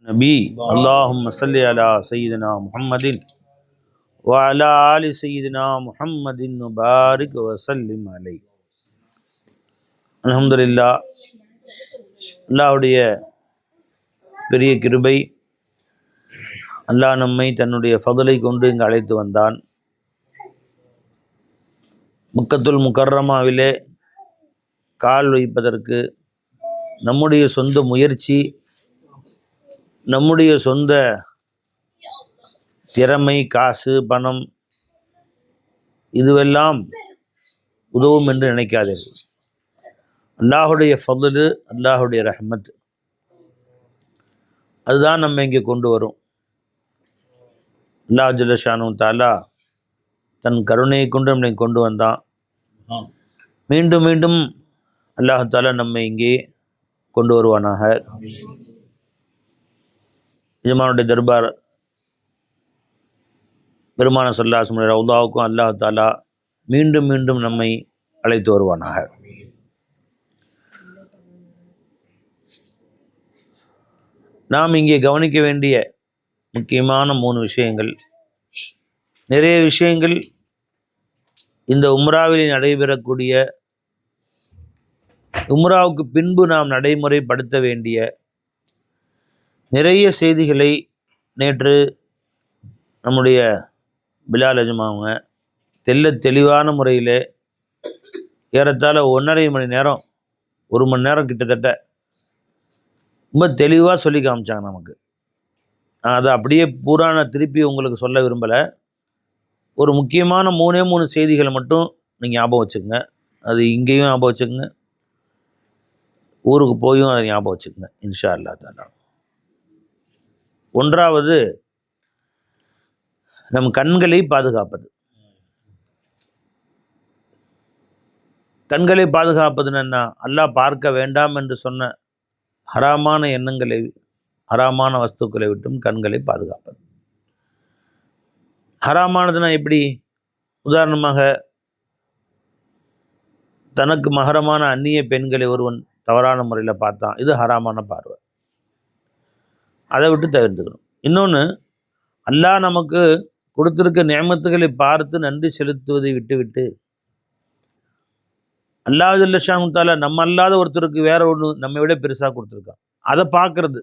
नबी अल्लाहुम्मा सल्लि अला सय्यिदिना मुहम्मदिन व अला आलि सय्यिदिना मुहम्मदिन मुबारिक व सल्लिम अलैहि। அல்ஹம்துலில்லாஹ், அல்லாஹ்வுடைய பெரிய கிருபை. அல்லாஹ் நம்மை தன்னுடைய ஃபضலை கொண்டு இங்கு அழைத்து வந்தான். மக்கத்துல் முக்கர்ரமாவிலே கால் வைப்பதற்கு நம்முடைய சொந்த முயற்சி, நம்முடைய சொந்த திறமை, காசு, பணம் இதுவெல்லாம் உதவும் என்று நினைக்காதீர்கள். அல்லாஹுடைய ஃபضலு, அல்லாஹுடைய ரஹ்மத், அதுதான் நம்ம இங்கே கொண்டு வரும். அல்லாஹ் ஜல்ல ஷானு தஆலா தன் கருணையை கொண்டு நம்மை கொண்டு வந்தான். மீண்டும் மீண்டும் அல்லாஹ் தஆலா நம்மை இங்கே கொண்டு வருவானாக. எஜமானுடைய தர்பார் பெருமான ஸல்லல்லாஹு அலைஹி வஸல்லம் ரவுதாவுக்கும் அல்லாஹ் தஆலா மீண்டும் மீண்டும் நம்மை அழைத்து வருவானாக. நாம் இங்கே கவனிக்க வேண்டிய முக்கியமான 3 விஷயங்கள். நிறைய விஷயங்கள் இந்த உம்ராவில் நடைபெறக்கூடிய, உம்ராவுக்கு பின்பு நாம் நடைமுறைப்படுத்த வேண்டிய நிறைய செய்திகளை நேற்று நம்முடைய பிலால் எஜமாங்க தெளிவான முறையில் ஏறத்தாழ 1.5 மணி நேரம், 1 மணி நேரம் கிட்டத்தட்ட ரொம்ப தெளிவாக சொல்லி காமிச்சாங்க நமக்கு. அதை அப்படியே பூரா நான் திருப்பி உங்களுக்கு சொல்ல விரும்பலை. ஒரு முக்கியமான 3 செய்திகளை மட்டும் நீங்கள் ஞாபகம் வச்சுக்கோங்க. அது இங்கேயும் ஞாபகம் வச்சுக்கோங்க, ஊருக்கு போயும் அதை ஞாபகம் வச்சுக்கோங்க இன்ஷா அல்லாஹ் தஆலா. 1வது, நம் கண்களை பாதுகாப்பது. கண்களை பாதுகாப்பதுன்னு என்ன? அல்லாஹ் பார்க்க வேண்டாம் என்று சொன்ன ஹராமான எண்ணங்களை, ஹராமான வஸ்துக்களை விட்டும் கண்களை பாதுகாப்பது. ஹராமானதுன்னா எப்படி? உதாரணமாக, தனக்கு மகரமான அந்நிய பெண்களை ஒருவன் தவறான முறையில் பார்த்தான், இது ஹராமான பார்வை, அதை விட்டு தவிர்த்துக்கணும். இன்னொன்று, அல்லாஹ் நமக்கு கொடுத்துருக்க நியமத்துகளை பார்த்து நன்றி செலுத்துவதை விட்டுவிட்டு, அல்லாஹ் ஜல்ல ஷானு தஆலா நம்ம அல்லாத ஒருத்தருக்கு வேற ஒன்று நம்மை விட பெருசாக கொடுத்துருக்கான், அதை பார்க்கறது.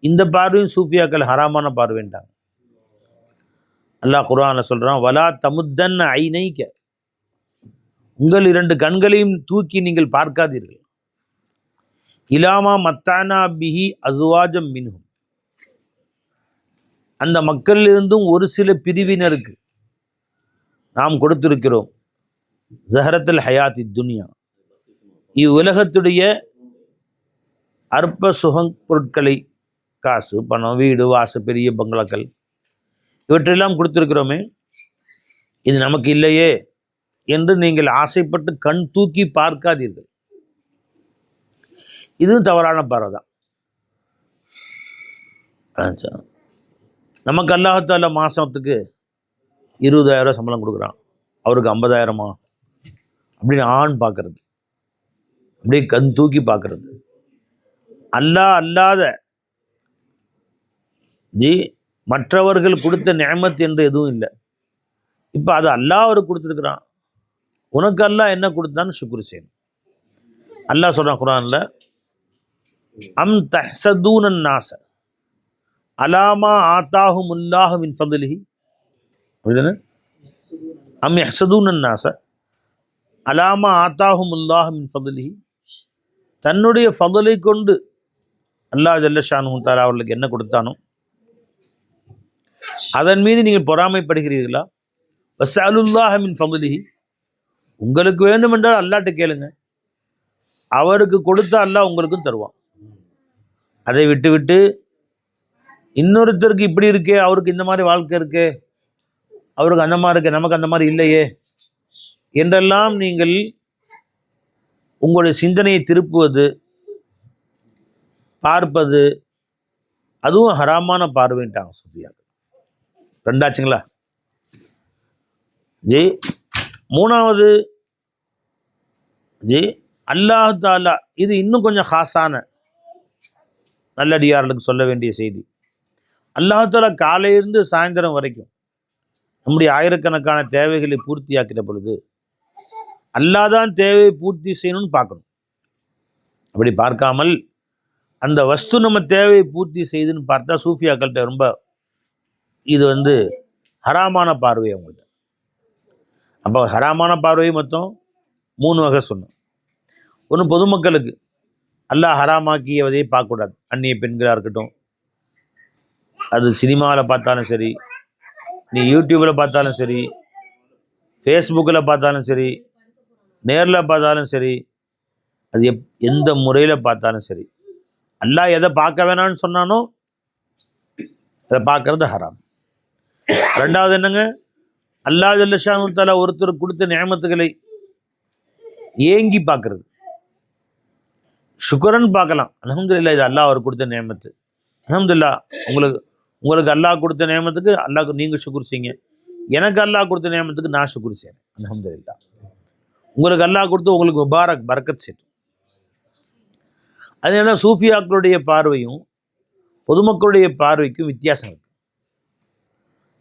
இந்த பார்வையும் சூஃபியாக்கள் ஹராமான பார்வைன்ட்டாங்க. அல்லாஹ் குர்ஆனில் சொல்கிறான், வலா தமுத்தன் ஐனைக்க, உங்கள் 2 கண்களையும் தூக்கி நீங்கள் பார்க்காதீர்கள். இலாமா மத்தானா பிஹி அஸ்வாஜம் மின்ஹும், அந்த மக்களிலிருந்தும் ஒரு சில பிரிவினருக்கு நாம் கொடுத்திருக்கிறோம் ஜஹரத்துல் ஹயாத்தி துன்யா, இவ்வுலகத்துடைய அற்ப சுகம் பொருட்களை, காசு, பணம், வீடு, வாசு, பெரிய பங்களாக்கள், இவற்றெல்லாம் கொடுத்துருக்கிறோமே, இது நமக்கு இல்லையே என்று நீங்கள் ஆசைப்பட்டு கண் தூக்கி பார்க்காதீர்கள். இதுவும் தவறான பார்வை தான். நமக்கு அல்லாஹ் தஆலா மாதத்துக்கு 20,000 சம்பளம் கொடுக்குறான், அவருக்கு 50,000 அப்படின்னு ஆண் பார்க்கறது, அப்படியே கண் தூக்கி பார்க்கறது. அல்லாஹ் அல்லாத மற்றவர்கள் கொடுத்த நிஅமத் என்று எதுவும் இல்லை. இப்போ அது அல்லாஹ் அவருக்கு கொடுத்துருக்குறான், உனக்கு அல்லாஹ் என்ன கொடுத்தான்னு ஷுக்ர் செய்யணும். அல்லாஹ் சொல்கிறான் குர்ஆனில், அம் தஹ்சதூனன் நாஸ அலாமா ஆத்தாஹுமுல்லாஹு மின் ஃபضலிஹி, அப்படிதானே? அம் யஹ்சதூனன் நாஸ அலாமா ஆத்தாஹுமுல்லாஹு மின் ஃபضலிஹி, தன்னுடைய ஃபضலை கொண்டு அல்லாஹ் ஜல்ல ஷானு தஆலா அவர்களுக்கு என்ன கொடுத்தானோ அதன் மீது நீங்கள் பொறாமைப்படுகிறீர்களா? வஸ்அலுல்லாஹ மின் ஃபضலிஹி, உங்களுக்கு வேண்டும் என்றால் அல்லாஹ்ட்ட கேளுங்க, அவருக்கு கொடுத்த அல்லாஹ் உங்களுக்கும் தருவான். அதை விட்டு இன்னொருத்தருக்கு இப்படி இருக்கே, அவருக்கு இந்த மாதிரி வாழ்க்கை இருக்கே, அவருக்கு அந்த மாதிரி இருக்கே, நமக்கு அந்த மாதிரி இல்லையே என்றெல்லாம் நீங்கள் உங்களுடைய சிந்தனையை திருப்புவது, பார்ப்பது, அதுவும் ஹராமான பார்வைன்ட்டாங்க சூஃபியாக்கள். 2ஆச்சுங்களா? 3வது, அல்லாஹ் தஆலா, இது இன்னும் கொஞ்சம் ஹாஸான, நல்லடியார்களுக்கு சொல்ல வேண்டிய செய்தி. அல்லாஹ் தஆலா காலையிலிருந்து சாயந்தரம் வரைக்கும் நம்முடைய ஆயிரக்கணக்கான தேவைகளை பூர்த்தியாக்கிற பொழுது அல்லாஹ் தான் தேவையை பூர்த்தி செய்யணும்னு பார்க்கணும். அப்படி பார்க்காமல் அந்த வஸ்து நம்ம தேவையை பூர்த்தி செய்யுதுன்னு பார்த்தா சூஃபியாக்கள்கிட்ட ரொம்ப இது ஹராமான பார்வை அவங்கள்ட்ட. அப்போ ஹராமான பார்வை மொத்தம் 3 வகை சொன்னோம். ஒன்று, பொதுமக்களுக்கு அல்லாஹ் ஹராமாக்கியவதையே பார்க்கக்கூடாது. அந்நிய பெண்களாக இருக்கட்டும், அது சினிமாவில் பார்த்தாலும் சரி, நீ யூடியூப்பில் பார்த்தாலும் சரி, ஃபேஸ்புக்கில் பார்த்தாலும் சரி, நேரில் பார்த்தாலும் சரி, அது எந்த முறையில் பார்த்தாலும் சரி, அல்லாஹ் எதை பார்க்க வேணாம்னு சொன்னானோ அதை பார்க்கறது ஹராம். ரெண்டாவது என்னங்க, அல்லாஹ் ஜல்ல ஷானு தஆலா ஒருத்தருக்கு கொடுத்த நியமத்துகளை ஏங்கி பார்க்கறது. சுக்ரன் பார்க்கலாம், அல்ஹம்துலில்லாஹ் இது அல்லாஹ் அவர் கொடுத்த நியமத்து, அல்ஹம்துலில்லாஹ் உங்களுக்கு அல்லாஹ் கொடுத்த நியமத்துக்கு அல்லாஹ்க்கு நீங்கள் சுக்ர் செய்யுங்க, எனக்கு அல்லாஹ் கொடுத்த நியமத்துக்கு நான் சுக்ர் செய்கிறேன், அல்ஹம்துலில்லாஹ். உங்களுக்கு அல்லாஹ் கொடுத்து உங்களுக்கு முபாரக் பரக்கத் செய்யும். அதனால சூஃபியாக்களுடைய பார்வையும் பொதுமக்களுடைய பார்வைக்கும் வித்தியாசம் இருக்கு.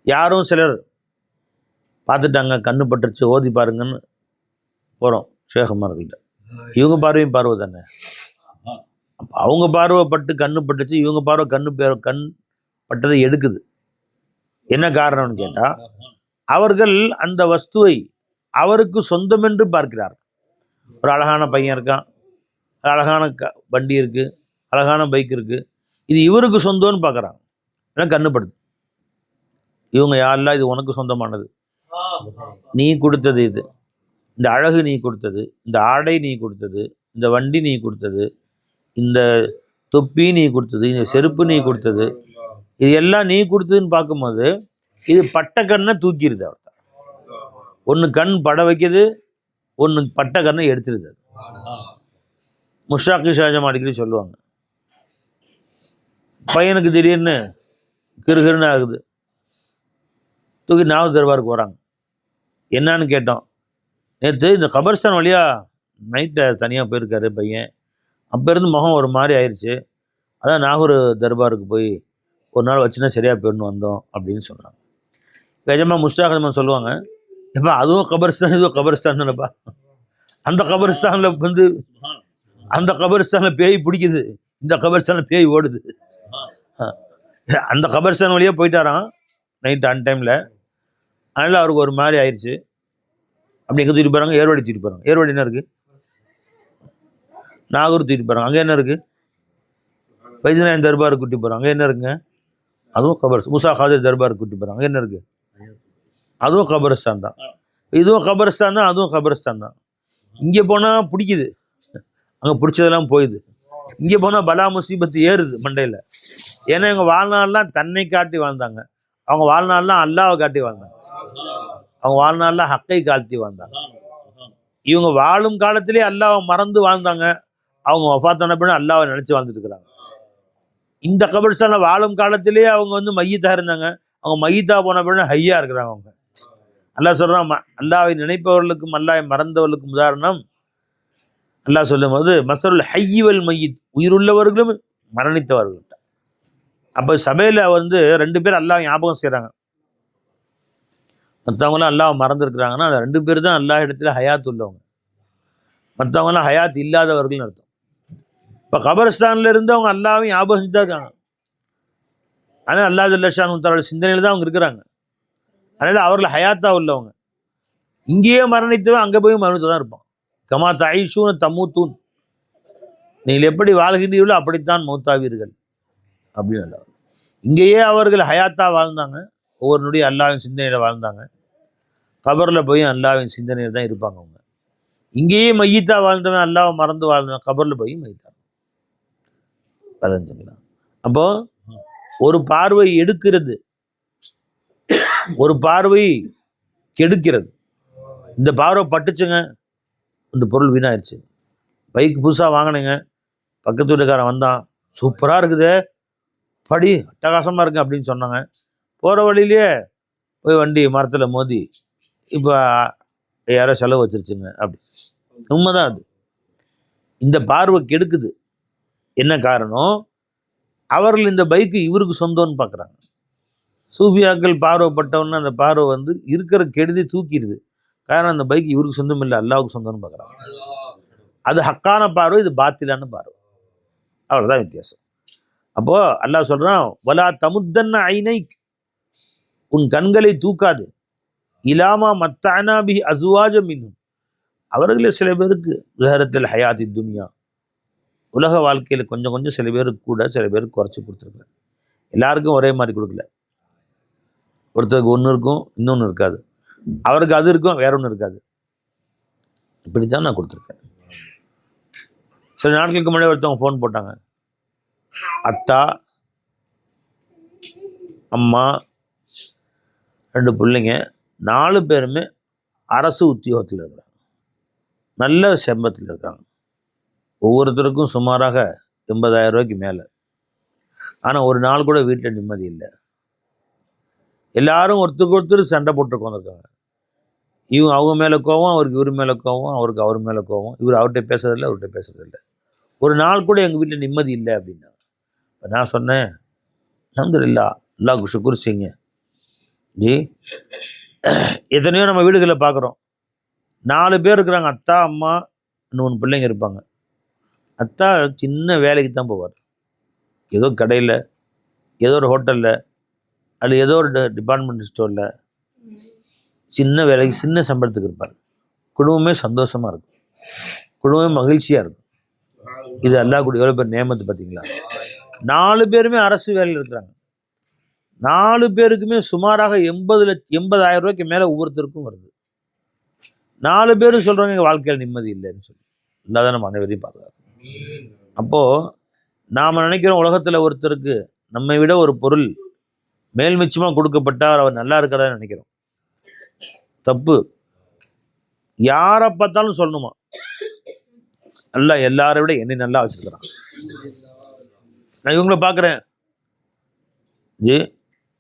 யாரும் சிலர் பார்த்துட்டாங்க, கண்ணு பட்டுருச்சு, ஓதி பாருங்கன்னு போகிறோம் ஷேகுமார்கள்ட்ட. இவங்க பார்வையும் பார்வை தானே. அப்போ அவங்க பார்வைப்பட்டு கண்ணு பட்டுச்சு, இவங்க பார்வை கண் பட்டதை எடுக்குது. என்ன காரணம்னு கேட்டால், அவர்கள் அந்த வஸ்துவை அவருக்கு சொந்தம் என்று பார்க்கிறார். ஒரு அழகான பையன் இருக்கான், அழகான வண்டி இருக்குது, அழகான பைக் இருக்குது, இது இவருக்கு சொந்தம்னு பார்க்குறாங்க. ஏன்னா கண்ணுப்படுது. இவங்க யாரெல்லாம் இது உனக்கு சொந்தமானது, நீ கொடுத்தது, இது இந்த அழகு நீ கொடுத்தது, இந்த ஆடை நீ கொடுத்தது, இந்த வண்டி நீ கொடுத்தது, இந்த தொப்பி நீ கொடுத்தது, இந்த செருப்பு நீ கொடுத்தது, இது எல்லாம் நீ கொடுத்ததுன்னு பார்க்கும்போது இது பட்ட கண்ணை தூக்கிடுது. அவர் ஒன்று கண் பட வைக்கிது, ஒன்று பட்ட கண்ணை எடுத்துடுது. முஷாக்கி ஷாஜம் அடிக்கடி சொல்லுவாங்க, பையனுக்கு திடீர்னு கிருகிருன்னு ஆகுது, தூக்கி நாவல் தர்பாருக்கு வராங்க. என்னான்னு கேட்டோம், நேற்று இந்த கபர்ஸ்தான் வழியாக நைட்டை தனியாக போயிருக்காரு பையன், அப்போ இருந்து முகம் ஒரு மாதிரி ஆயிடுச்சு, அதான் நாகூர் தர்பாருக்கு போய் ஒரு நாள் வச்சுன்னா சரியாக போயிடணும் வந்தோம் அப்படின்னு சொன்னாங்க. நிஜமாக முஸ்தாக் சொல்லுவாங்க, எப்போ அதுவும் கபர்ஸ்தான் இதுவும் கபர்ஸ்தான் தானேப்பா, அந்த கபர்ஸ்தானில் அந்த கபர்ஸ்தானில் பேய் பிடிக்குது, இந்த கபர்ஸ்தானில் பேய் ஓடுது. அந்த கபர்ஸ்தான் வழியாக போயிட்டாராம் நைட்டு அன் டைமில். அதனால் அவருக்கு ஒரு மாதிரி ஆயிடுச்சு. அப்படி எங்கே தூக்கிட்டு போகிறாங்க, ஏர்வாடி தூக்கிட்டு போகிறாங்க. ஏர்வாடி என்ன இருக்குது, நாகூர் தூக்கிட்டு போகிறாங்க. அங்கே என்ன இருக்குது, வைஜ்நாயன் தர்பாருக்கு கூட்டி போகிறாங்க. அங்கே என்ன இருக்குங்க, அதுவும் மூசா காதிர் தர்பாருக்கு கூட்டி போகிறாங்க. அங்கே என்ன இருக்குது, அதுவும் கபர்ஸ்தான் தான். இதுவும் கபர்ஸ்தான் தான், அதுவும் கபர்ஸ்தான் தான். இங்கே போனால் பிடிக்குது, அங்கே பிடிச்சதெல்லாம் போயிடுது. இங்கே போனால் பலா முசீபத்து ஏறுது மண்டையில். ஏன்னா இவங்க வாழ்நாள்லாம் தன்னை காட்டி வாழ்ந்தாங்க, அவங்க வாழ்நாள்லாம் அல்லாவை காட்டி வாழ்ந்தாங்க, அவங்க வாழ்நாள்லாம் ஹக்கை காட்டி வாழ்ந்தாங்க. இவங்க வாழும் காலத்திலே அல்லாவை மறந்து வாழ்ந்தாங்க, அவங்க வஃபாத்தான பின்ன அல்லாவை நினச்சி வாழ்ந்துட்டு இருக்கிறாங்க. இந்த கபர்ஸ்தானில் வாழும் காலத்திலே அவங்க மையத்தாக இருந்தாங்க, அவங்க மையத்தா போன பின்ன ஹையா இருக்கிறாங்க. அவங்க அல்லாஹ் சொல்கிறான், அல்லாவை நினைப்பவர்களுக்கும் அல்லாவை மறந்தவர்களுக்கும் உதாரணம் அல்லாஹ் சொல்லும் போது மஸ்தருல் ஹையிவல் மையத், உயிருள்ளவர்களும் மரணித்தவர்கள்ட்ட. அப்போ சபையில் 2 பேர் அல்லாஹ் ஞாபகம் செய்கிறாங்க, மற்றவங்களாம் அல்லாஹ் மறந்துருக்குறாங்கன்னா அந்த 2 பேர் தான் அல்லாஹ் இடத்துல ஹயாத் உள்ளவங்க, மற்றவங்களாம் ஹயாத் இல்லாதவர்கள்னு அர்த்தம். இப்போ கபர்ஸ்தானில் இருந்து அவங்க அல்லாஹ்வையும் ஞாபகம் செஞ்சு தான் இருக்காங்க. ஆனால் அல்லாஹ் ஜல்ல ஷானு தஆலா சிந்தனையில் தான் அவங்க இருக்கிறாங்க. அதனால் அவர்கள் ஹயாத்தாக உள்ளவங்க. இங்கேயே மரணித்தவன் அங்கே போய் மரணித்து தான் இருப்பான். கமா தாயிஷூன் தமூத்தூன், நீங்கள் எப்படி வாழ்கின்றீர்களோ அப்படித்தான் மௌத்தாவீர்கள் அப்படின்னு அல்ல. இங்கேயே அவர்கள் ஹயாத்தா வாழ்ந்தாங்க, ஒவ்வொரு நொடியும் அல்லாஹ்வின் சிந்தனையில் வாழ்ந்தாங்க. கபரில் போய் அல்லாஹ்வின் சிந்தனையில் தான் இருப்பாங்க அவங்க. இங்கேயே மையத்தா வாழ்ந்தவன், அல்லாஹ் மறந்து வாழ்ந்தவன் கபரில் போய் மையத்தா வளைஞ்சுக்கலாம். அப்போது ஒரு பார்வை எடுக்கிறது, ஒரு பார்வை கெடுக்கிறது. இந்த பார்வை பட்டுச்சுங்க, இந்த பொருள் வீணாயிடுச்சு. பைக் புதுசாக வாங்கினேங்க, பக்கத்து வீட்டுக்காரன் வந்தான், சூப்பராக இருக்குது, படி அட்டகாசமாக இருக்கு அப்படின்னு சொன்னாங்க. போகிற வழியிலேயே போய் வண்டி மரத்தில் மோதி இப்போ யாரோ செலவு வச்சிருச்சுங்க. அப்படி உண்மைதான் அது. இந்த பார்வை கெடுக்குது. என்ன காரணம், அவர்கள் இந்த பைக்கு இவருக்கு சொந்தம்னு பார்க்குறாங்க. சூஃபியாக்கள் பார்வைப்பட்டவொன்னு அந்த பார்வை வந்து இருக்கிற கெடுதி தூக்கிடுது. காரணம் அந்த பைக் இவருக்கு சொந்தம் இல்லை, அல்லாவுக்கு சொந்தம்னு பார்க்குறாங்க. அது ஹக்கான பார்வை, இது பாத்திலான பார்வை. அவ்வளோதான் வித்தியாசம். அப்போ அல்லாஹ் சொல்றான், வலா தமுத்தன்ன ஐனைக், உன் கண்களை தூக்காது, இலாமா மத்தானாபி அசுவாஜம் இன்னும், அவர்களே சில பேருக்கு விஹரத்தில் ஹயாத்தி துனியா, உலக வாழ்க்கையில் கொஞ்சம் கொஞ்சம் சில பேருக்கு கூட சில பேருக்கு குறைச்சி கொடுத்துருக்குறேன். எல்லாருக்கும் ஒரே மாதிரி கொடுக்கல. ஒருத்தருக்கு ஒன்று இருக்கும், இன்னொன்று இருக்காது. அவருக்கு அது இருக்கும், வேற ஒன்று இருக்காது. இப்படித்தான் நான் கொடுத்துருக்கேன். சில நாட்களுக்கு முன்னாடி ஒருத்தவங்க ஃபோன் போட்டாங்க, அத்தா அம்மா 2 பிள்ளைங்க 4 பேருமே அரசு உத்தியோகத்தில் இருக்கிறாங்க, நல்ல சம்பளத்தில் இருக்காங்க. ஒவ்வொருத்தருக்கும் சுமாராக 80,000 ரூபாய்க்கு மேலே. ஆனால் ஒரு நாள் கூட வீட்டில் நிம்மதி இல்லை. எல்லாரும் ஒருத்தருக்கு ஒருத்தர் சண்டை போட்டு உட்காந்துருக்காங்க. இவங்க அவங்க மேலே கோவம், அவருக்கு இவர் மேலே கோவம், அவருக்கு அவர் மேலே கோவம், இவர் அவர்கிட்ட பேசுறதில்லை, அவர்கிட்ட பேசுறதில்லை. ஒரு நாள் கூட எங்கள் வீட்டில் நிம்மதி இல்லை அப்படின்னா. நான் சொன்னேன், அல்ஹம்துலில்லாஹ், அல்லாஹ்வுக்கு ஷுக்ர் செய்யுங்க ஜி. எத்தனையோ நம்ம வீடுகளில் பார்க்குறோம், 4 பேர் இருக்கிறாங்க, அத்தா அம்மா 3 பிள்ளைங்க இருப்பாங்க. அத்தா சின்ன வேலைக்கு தான் போவார், ஏதோ கடையில், ஏதோ ஒரு ஹோட்டலில், அல்லது ஏதோ ஒரு டிபார்ட்மெண்ட் ஸ்டோரில் சின்ன வேலைக்கு சின்ன சம்பளத்துக்கு இருப்பார். குடும்பமே சந்தோஷமாக இருக்கும், குடும்பமே மகிழ்ச்சியாக இருக்கும். இது அல்லாஹ் கூட எவ்வளோ பேர் நேமத்து பார்த்தீங்களா. 4 பேருமே அரசு வேலையில் இருக்கிறாங்க. 4 பேருக்குமே சுமாராக 80,000 ரூபாய்க்கு மேலே ஒவ்வொருத்தருக்கும் வருது. 4 பேரும் சொல்கிறாங்க எங்கள் வாழ்க்கையில் நிம்மதி இல்லைன்னு சொல்லி. இல்லாத நம்ம அனைவரையும் பார்க்குறாங்க. அப்போது நாம் நினைக்கிறோம் உலகத்தில் ஒருத்தருக்கு நம்மை விட ஒரு பொருள் மேல்மிச்சமாக கொடுக்கப்பட்டால் அவர் நல்லா இருக்கிறதா நினைக்கிறோம். தப்பு. யாரை பார்த்தாலும் சொல்லணுமா, அல்லாஹ் எல்லாரை விட என்னை நல்லா வச்சுருக்கிறான். நான் இவங்கள பார்க்குறேன் ஜி,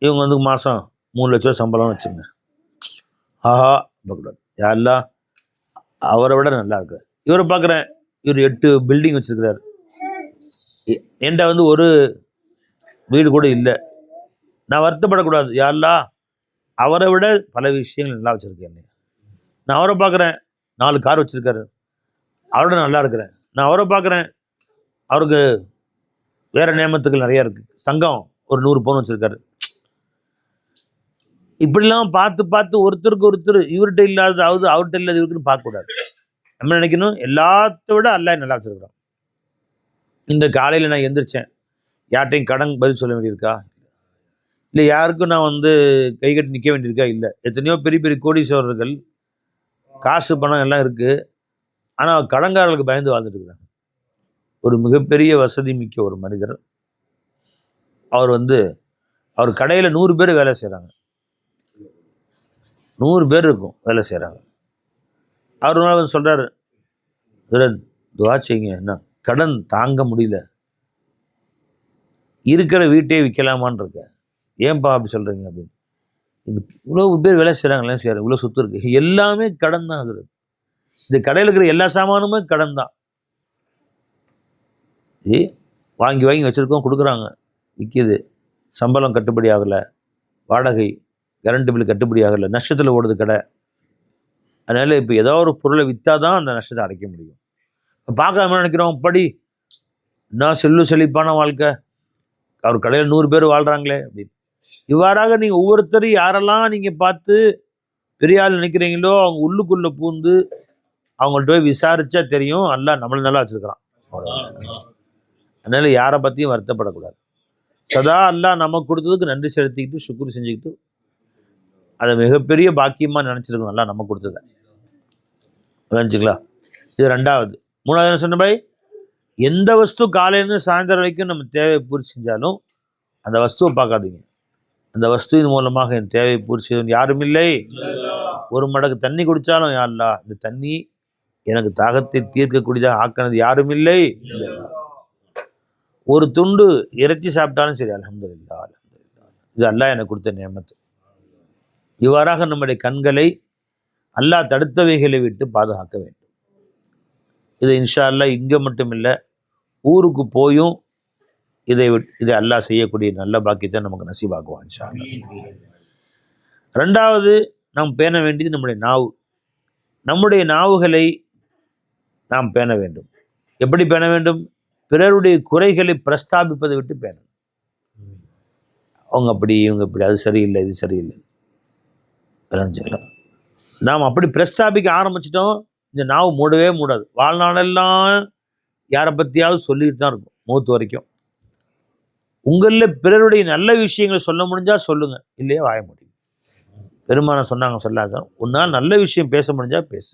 இவங்க வந்து மாதம் 3 லட்சம் சம்பளம்னு வச்சுங்க. ஆஹா பார்க்கக்கூடாது, யாரெல்லாம் அவரை விட நல்லா இருக்கார். இவரை பார்க்குறேன், இவர் 8 பில்டிங் வச்சுருக்கிறார், என்கிட்ட வந்து ஒரு வீடு கூட இல்லை. நான் வருத்தப்படக்கூடாது, யாரெல்லாம் அவரை விட பல விஷயங்கள் நல்லா வச்சுருக்கேன். நான் அவரை பார்க்குறேன், 4 கார் வச்சுருக்காரு, அவரோட நல்லா இருக்கிறேன். நான் அவரை பார்க்குறேன், அவருக்கு வேறு நியமத்துக்கள் நிறையா இருக்குது, சங்கம் ஒரு 100 பவுன் வச்சுருக்காரு. இப்படிலாம் பார்த்து பார்த்து ஒருத்தருக்கு ஒருத்தர் இவர்கிட்ட இல்லாத அவர்கிட்ட இல்லாத இவருக்குன்னு பார்க்கக்கூடாது. நம்ம நினைக்கணும் எல்லாத்த விட அல்லாஹ் நல்லா வச்சுருக்கிறான். இந்த காலையில் நான் எந்திரிச்சேன், யார்கிட்டையும் கடன் பதில் சொல்ல வேண்டியிருக்கா இல்லை, யாருக்கும் நான் வந்து கை கட்டி நிற்க வேண்டியிருக்கா இல்லை. எத்தனையோ பெரிய பெரிய கோடீஸ்வரர்கள் காசு பணம் எல்லாம் இருக்குது, ஆனால் கடன்காரர்களுக்கு பயந்து வாழ்ந்துட்டு இருக்கிறாங்க. ஒரு மிகப்பெரிய வசதி மிக்க ஒரு மனிதர், அவர் வந்து அவர் கடையில் 100 பேர் வேலை செய்கிறாங்க, 100 பேர் இருக்கும் வேலை செய்கிறாங்க. அவர் ஒரு நாள் வந்து சொல்கிறாரு, இதில் துவா செய்யுங்க, என்ன கடன் தாங்க முடியல, இருக்கிற வீட்டையே விற்கலாமான்னு இருக்கேன். ஏன்பா அப்படி சொல்கிறீங்க அப்படின்னு. இது இவ்வளோ பேர் வேலை செய்கிறாங்களே, செய்கிறாங்க, இவ்வளோ சொத்து இருக்குது, எல்லாமே கடன் தான். அது இந்த கடையில் இருக்கிற எல்லா சாமானுமே கடன் தான். வாங்கி வாங்கி வச்சுருக்கோம், கொடுக்குறாங்க, விற்கிது, சம்பளம் கட்டுப்படி ஆகலை, வாடகை கரண்ட் பில் கட்டுப்படி ஆகலை, நஷ்டத்தில் ஓடுது கடை. அதனால் இப்போ ஏதோ ஒரு பொருளை விற்றா தான் அந்த நஷ்டத்தை அடைக்க முடியும். இப்போ பார்க்காம நினைக்கிறோம், படி நான் செழிப்பான வாழ்க்கை, அவர் கடையில் 100 பேர் வாழ்கிறாங்களே அப்படின்னு. இவ்வாறாக நீங்கள் ஒவ்வொருத்தரும் யாரெல்லாம் நீங்கள் பார்த்து பெரிய ஆள் நினைக்கிறீங்களோ அவங்க உள்ளுக்குள்ளே பூந்து அவங்கள்ட்ட போய் விசாரித்தா தெரியும், அல்லாஹ் நம்மளை நல்லா வச்சுருக்கிறான். அதனால் யாரை பற்றியும் வருத்தப்படக்கூடாது. சதா அல்லாஹ் நமக்கு கொடுத்ததுக்கு நன்றி செலுத்திக்கிட்டு சுக்குர் செஞ்சுக்கிட்டு அதை மிகப்பெரிய பாக்கியமாக நினச்சிருக்கணும். அல்லாஹ் நமக்கு கொடுத்ததை நினச்சிங்களா. இது 2வது. 3வது என்ன சொன்ன பாய், எந்த வஸ்து காலையிலேருந்து சாயந்தரம் வரைக்கும் நம்ம தேவையை பூர்த்தி செஞ்சாலும் அந்த வஸ்துவை பார்க்காதீங்க. அந்த வஸ்துவின் மூலமாக என் தேவையை பூர்த்தி செய்யும் யாரும் இல்லை. ஒரு மடக்கு தண்ணி குடித்தாலும் யா அல்லாஹ் இந்த தண்ணி எனக்கு தாகத்தை தீர்க்கக்கூடியதாக ஆக்கினது யாரும் இல்லை. ஒரு துண்டு இறைச்சி சாப்பிட்டாலும் சரி, அல்ஹம்துலில்லாஹ், அல்ஹம்துலில்லாஹ், இது அல்லாஹ் எனக்கு கொடுத்த நியமத்து. இவ்வாறாக நம்முடைய கண்களை அல்லாஹ் தடுத்தவைகளை விட்டு பாதுகாக்க வேண்டும். இது இன்ஷா அல்லாஹ் இங்கே மட்டும் இல்லை, ஊருக்கு போயும் இதை அல்லாஹ் செய்யக்கூடிய நல்ல பாக்கியத்தை நமக்கு நசீபாக்குவான் இன்ஷா அல்லாஹ். ரெண்டாவது நாம் பேண வேண்டியது நம்முடைய நாவு. நம்முடைய நாவுகளை நாம் பேண வேண்டும். எப்படி பேண வேண்டும்? பிறருடைய குறைகளை பிரஸ்தாபிப்பதை விட்டு பேணணும். அவங்க அப்படி, இவங்க இப்படி, அது சரியில்லை, இது சரியில்லை, விளைஞ்சிக்கலாம். நாம் அப்படி பிரஸ்தாபிக்க ஆரம்பிச்சிட்டோம், இந்த நாவு மூடவே மூடாது. வாழ்நாளெல்லாம் யாரை பற்றியாவது சொல்லிட்டு தான் இருக்கும், மூத்து வரைக்கும். உங்களில் பிறருடைய நல்ல விஷயங்களை சொல்ல முடிஞ்சால் சொல்லுங்க, இல்லையா வாய முடியும். பெருமானம் சொன்னாங்க, சொல்லாத உன்னால் நல்ல விஷயம் பேச முடிஞ்சால் பேசு,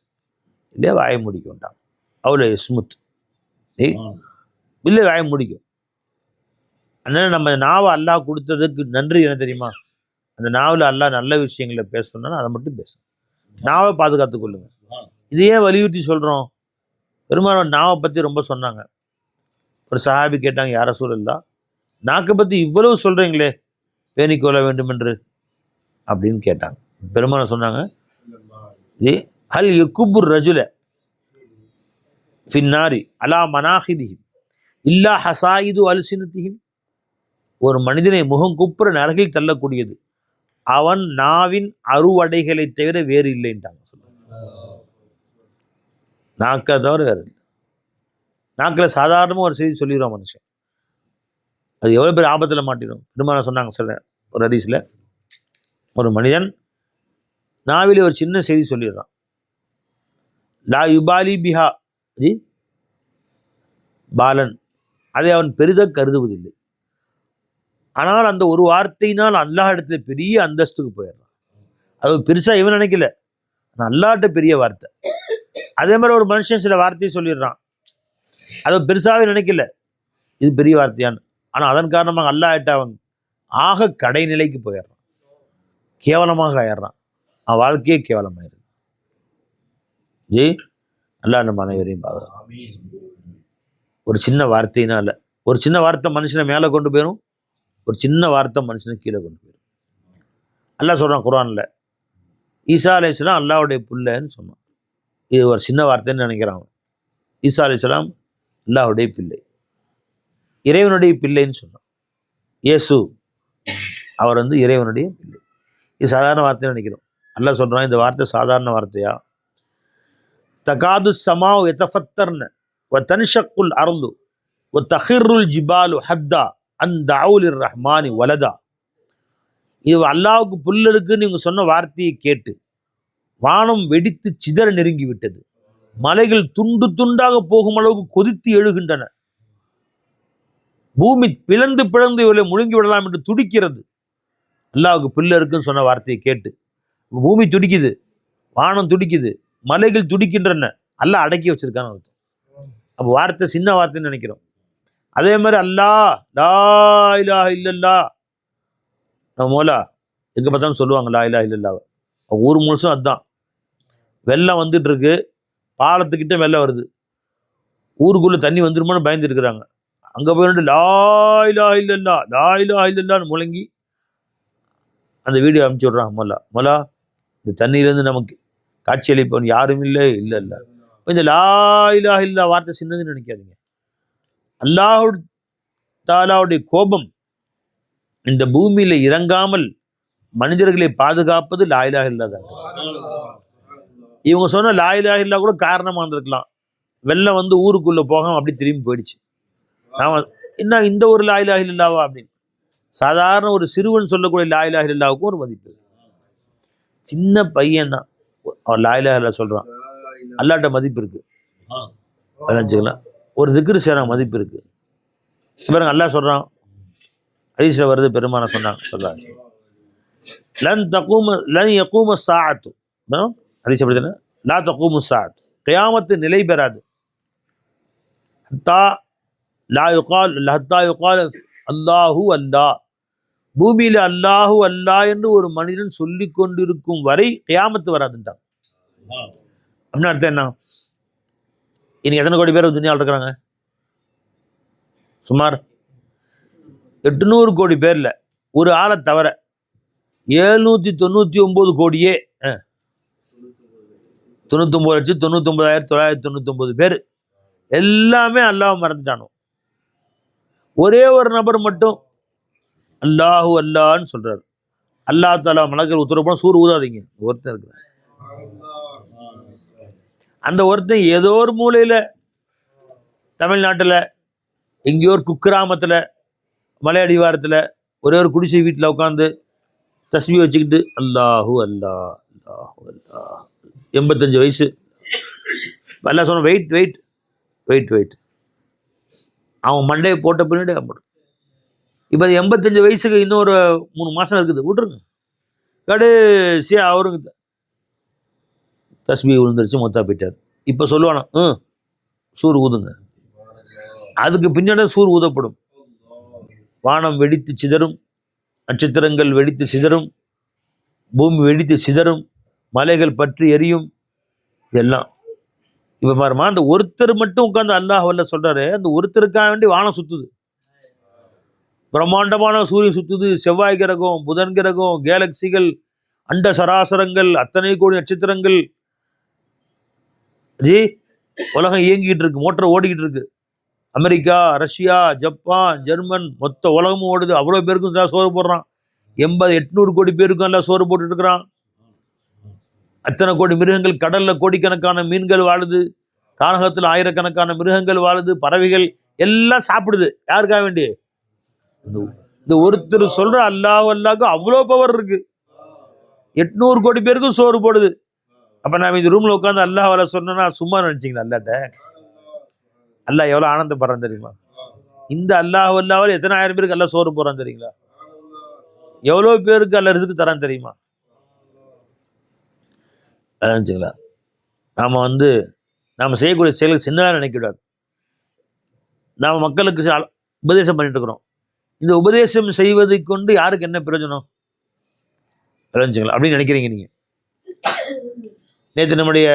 இல்லையா வாய முடிக்க வேண்டாம். அவ்வளோ ஸ்மூத், இல்லை வாய முடிக்கும். அதனால் நம்ம நாவை அல்லாஹ் கொடுத்ததுக்கு நன்றி என்ன தெரியுமா? அந்த நாவில் அல்லாஹ் நல்ல விஷயங்களை பேசணும்னா அதை மட்டும் பேசணும். நாவை பாதுகாத்து கொள்ளுங்க. இது ஏன் வலியுறுத்தி சொல்கிறோம்? பெருமானார் நாவை பற்றி ரொம்ப சொன்னாங்க. ஒரு சஹாபி கேட்டாங்க, யார் ரசூலல்லாஹ், நாக்கை பற்றி இவ்வளவு சொல்கிறீங்களே, பேணிக்கொள்ள வேண்டும் என்று அப்படின்னு கேட்டாங்க. பெருமானார் சொன்னாங்க, ஜி ஹல் யக்குபுர் ரஜுல ஃபின்னாரி அலா மனாஹிதிஹிம் இல்லா ஹசாயிது அல்சினத்திஹிம். ஒரு மனிதனை முகம் குப்புற நரகில் தள்ளக்கூடியது அவன் நாவின் அறுவடைகளை தவிர வேறு இல்லைன்ட்டாங்க. நாக்கை தவிர வேறு இல்லை. நாக்கில் சாதாரணமாக ஒரு செய்தி சொல்லிடுவான் மனுஷன், அது எவ்வளோ பேர் ஆபத்தில் மாட்டிடும். பெருமானார் சொன்னாங்க சொல்ல ஒரு ஹதீஸில், ஒரு மனிதன் நாவிலே ஒரு சின்ன செய்தி சொல்லிடுறான், லா யுபாலி பிஹா ஜி பாலன், அதை அவன் பெரிதாக கருதுவதில்லை. ஆனால் அந்த ஒரு வார்த்தையினால் அல்லாஹ் இடத்துல பெரிய அந்தஸ்துக்கு போயிடுறான். அது பெருசாக இவன் நினைக்கல, அல்லாஹ்ட்ட பெரிய வார்த்தை. அதே மாதிரி ஒரு மனுஷன் சில வார்த்தையை சொல்லிடுறான், அதை பெருசாகவே நினைக்கல, இது பெரிய வார்த்தையான்னு. ஆனால் அதன் காரணமாக அல்லாஹ்ட்ட அவன் ஆக கடைநிலைக்கு போயிடுறான், கேவலமாக ஆயிடுறான், அவன் வாழ்க்கையே கேவலமாயிருது. ஜி அல்லாஹ் நம்ம அனைவரையும் பாதுகாப்பு. ஒரு சின்ன வார்த்தையினால, ஒரு சின்ன வார்த்தை மனுஷனை மேலே கொண்டு போயிடும், ஒரு சின்ன வார்த்தை மனுஷனை கீழே கொண்டு போயிடும். அல்லாஹ் சொல்கிறான் குர்ஆனில், ஈசா அலைஹிஸ்ஸலாம் அல்லாஹ்வுடைய பிள்ளைன்னு சொன்னான். இது ஒரு சின்ன வார்த்தைன்னு நினைக்கிறான். ஈசா அலைஹிஸ்ஸலாம் அல்லாஹ்வுடைய பிள்ளை, இறைவனுடைய பிள்ளைன்னு சொன்னான். இயேசு அவர் இறைவனுடைய பிள்ளை. இது சாதாரண வார்த்தைன்னு நினைக்கிறோம். அல்லாஹ் சொல்கிறான், இந்த வார்த்தை சாதாரண வார்த்தையா? தகாது சமாவ் யதஃபத்தர்ன வ தன்ஷக்குல் அர்து வ தஹிருல் ஜிபாலு ஹத்தா அந்த அவுலிர் ரஹ்மானி வலதா. இது அல்லாவுக்கு புல் இருக்குன்னு இவங்க சொன்ன வார்த்தையை கேட்டு வானம் வெடித்து சிதற நெருங்கி விட்டது, மலைகள் துண்டு துண்டாக போகும் அளவுக்கு கொதித்து எழுகின்றன, பூமி பிளந்து பிளந்து இவளை முழுங்கி விடலாம் என்று துடிக்கிறது. அல்லாவுக்கு புல் இருக்குன்னு சொன்ன வார்த்தையை கேட்டு பூமி துடிக்குது, வானம் துடிக்குது, மலைகள் துடிக்கின்றன. அல்லாஹ் அடக்கி வச்சிருக்கான்னு அர்த்தம். அப்போ வார்த்தை சின்ன வார்த்தைன்னு நினைக்கிறோம். அதே மாதிரி அல்லாஹ் லா இலாஹ இல்லல்லாஹ், நம்ம மோலா எங்கே பார்த்தாலும் சொல்லுவாங்க லா இலாஹ இல்லல்லாஹ். ஊர் முழுசும் அதுதான். வெள்ளம் வந்துட்டு இருக்கு, பாலத்துக்கிட்ட வெள்ளம் வருது, ஊருக்குள்ளே தண்ணி வந்துருமோன்னு பயந்துட்டு இருக்கிறாங்க. அங்கே போயிட்டு லா இலாஹ இல்லல்லாஹ் லா இலாஹ இல்லல்லாஹ்னு முழங்கி அந்த வீடியோ அனுப்பிச்சி விட்றாங்க. மோலா இந்த தண்ணியிலேருந்து நமக்கு காட்சி அளிப்பவன் யாரும் இல்லை. இல்லை இல்லை, இந்த லா இலாஹ இல்லல்லாஹ் வார்த்தை சின்னதுன்னு நினைக்காதீங்க. அல்லாஹ் தாலாவுடைய கோபம் இந்த பூமியில இறங்காமல் மனிதர்களை பாதுகாப்பது லா இலாஹ இல்லல்லாஹ் தான். இவங்க சொன்ன லா இலாஹ இல்லல்லாஹ் கூட காரணமாக இருந்திருக்கலாம். வெள்ளம் ஊருக்குள்ள போகாம அப்படி திரும்பி போயிடுச்சு. நாம என்ன இந்த ஒரு லா இலாஹ இல்லல்லாஹ்வா அப்படின்னு, சாதாரண ஒரு சிறுவன் சொல்லக்கூடிய லா இலாஹ இல்லல்லாஹ்வுக்கும் ஒரு மதிப்பு. சின்ன பையன் தான் அவன் லா இலாஹ இல்லல்லாஹ் சொல்றான், அல்லாஹ்ட்ட மதிப்பு இருக்கு. விளைஞ்சுக்கலாம், ஒரு திக்ரு செய்ற மதிப்பு இருக்கு. பாருங்க அல்லாஹ் சொல்றான், ஹதீஸ்ல வருது, பெருமானார் சொல்றாங்க, லன் யகூம ஸாஅத்து, ஹதீஸ் அப்படிதானே, லா தகூமு ஸாஅத்து, கியாமத்து நிலை பெறாது, ஹத்தா யுகால் அல்லாஹு அல்லாஹ், பூமியில அல்லாஹு அல்லாஹ் என்று ஒரு மனிதன் சொல்லி கொண்டிருக்கும் வரை கியாமத்து வராதுன்ட்டாங்க. அப்படின்னு அர்த்தம் என்ன? இன்னைக்கு எத்தனை கோடி பேர் துனியாவில் இருக்கிறாங்க? சுமார் 800 கோடி பேர்ல ஒரு ஆளை தவிர 799 கோடியே 99,99,999 பேர் எல்லாமே அல்லாஹ் மறந்துட்டானோ. ஒரே ஒரு நபர் மட்டும் அல்லாஹு அல்லான்னு சொல்றாரு. அல்லா தாலா மலக்கள் உத்தரவு போனால் சூர் ஊதாதீங்க. ஒருத்தன் இருக்கிறான். அந்த ஒருத்தன் ஏதோ ஒரு மூலையில் தமிழ்நாட்டில் எங்கேயோ ஒரு குக்கிராமத்தில் மலை அடிவாரத்தில் ஒரே ஒரு குடிசை வீட்டில் உட்காந்து தஸ்பீஹ் வச்சுக்கிட்டு அல்லாஹு அல்லா அல்லாஹு அல்லா 85 வயசு. எல்லாம் சொன்ன வெயிட் வெயிட் வெயிட் வெயிட் அவன் மண்டையை போட்ட பின்னாடி அப்படி இப்போ 85 வயசுக்கு இன்னொரு 3 மாதம் இருக்குது, விட்டுருங்க. கடைசியாக அவருக்கு தஸ்பீஹ் விழுந்துருச்சு, மொத்தா போயிட்டார். இப்போ சொல்லுவானா சூர் ஊதுங்க. அதுக்கு பின்னாடி சூர் ஊதப்படும். வானம் வெடித்து சிதறும், நட்சத்திரங்கள் வெடித்து சிதறும், பூமி வெடித்து சிதறும், மலைகள் பற்றி எரியும். இதெல்லாம் இப்போ பாருமா, அந்த ஒருத்தர் மட்டும் உட்காந்து அல்லாஹ் வல்ல சொல்றாரு. அந்த ஒருத்தருக்காக வேண்டி வானம் சுத்துது, பிரம்மாண்டமான சூரியன் சுத்துது, செவ்வாய் கிரகம், புதன் கிரகம், கேலக்சிகள், அண்ட சராசரங்கள், அத்தனை கோடி நட்சத்திரங்கள். ஜி உலகம் இயங்கிட்டு இருக்கு, மோட்டர் ஓடிக்கிட்டு இருக்கு. அமெரிக்கா, ரஷ்யா, ஜப்பான், ஜெர்மன், மொத்த உலகமும் ஓடுது. அவ்வளோ பேருக்கும் சோறு போடுறான். 800 கோடி பேருக்கும் எல்லாம் சோறு போட்டுட்டு இருக்கிறான். அத்தனை கோடி மிருகங்கள், கடல்ல கோடிக்கணக்கான மீன்கள் வாழுது, கானகத்தில் ஆயிரக்கணக்கான மிருகங்கள் வாழுது, பறவைகள் எல்லாம் சாப்பிடுது. யாருக்காக வேண்டி? இந்த ஒருத்தர் சொல்ற அல்லாஹ் அல்லாஹ்க்கு அவ்வளோ பவர் இருக்கு. 800 கோடி பேருக்கும் சோறு போடுது. அப்ப நான் இந்த ரூம்ல உட்காந்து அல்லாஹ் வர சொன்னா சும்மா நினைச்சிங்களா? அல்லாட்ட அல்லாஹ் எவ்வளவு ஆனந்தப்படுறான் தெரியுமா? இந்த அல்லாஹ் அல்லாஹ் எத்தனை ஆயிரம் பேருக்கு எல்லாம் சோறு போறான் தெரியுங்களா? எவ்வளவு பேருக்கு அல்ல ரிஸ்க் தரான் தெரியுமா? நினைச்சிங்களா? நாம செய்யக்கூடிய செயலுக்கு சின்னதாக நினைக்கக்கூடாது. நாம் மக்களுக்கு உபதேசம் பண்ணிட்டு இருக்கிறோம். இந்த உபதேசம் செய்வதை கொண்டு யாருக்கு என்ன பிரயோஜனம் அப்படின்னு நினைக்கிறீங்க நீங்க? நேற்று நம்முடைய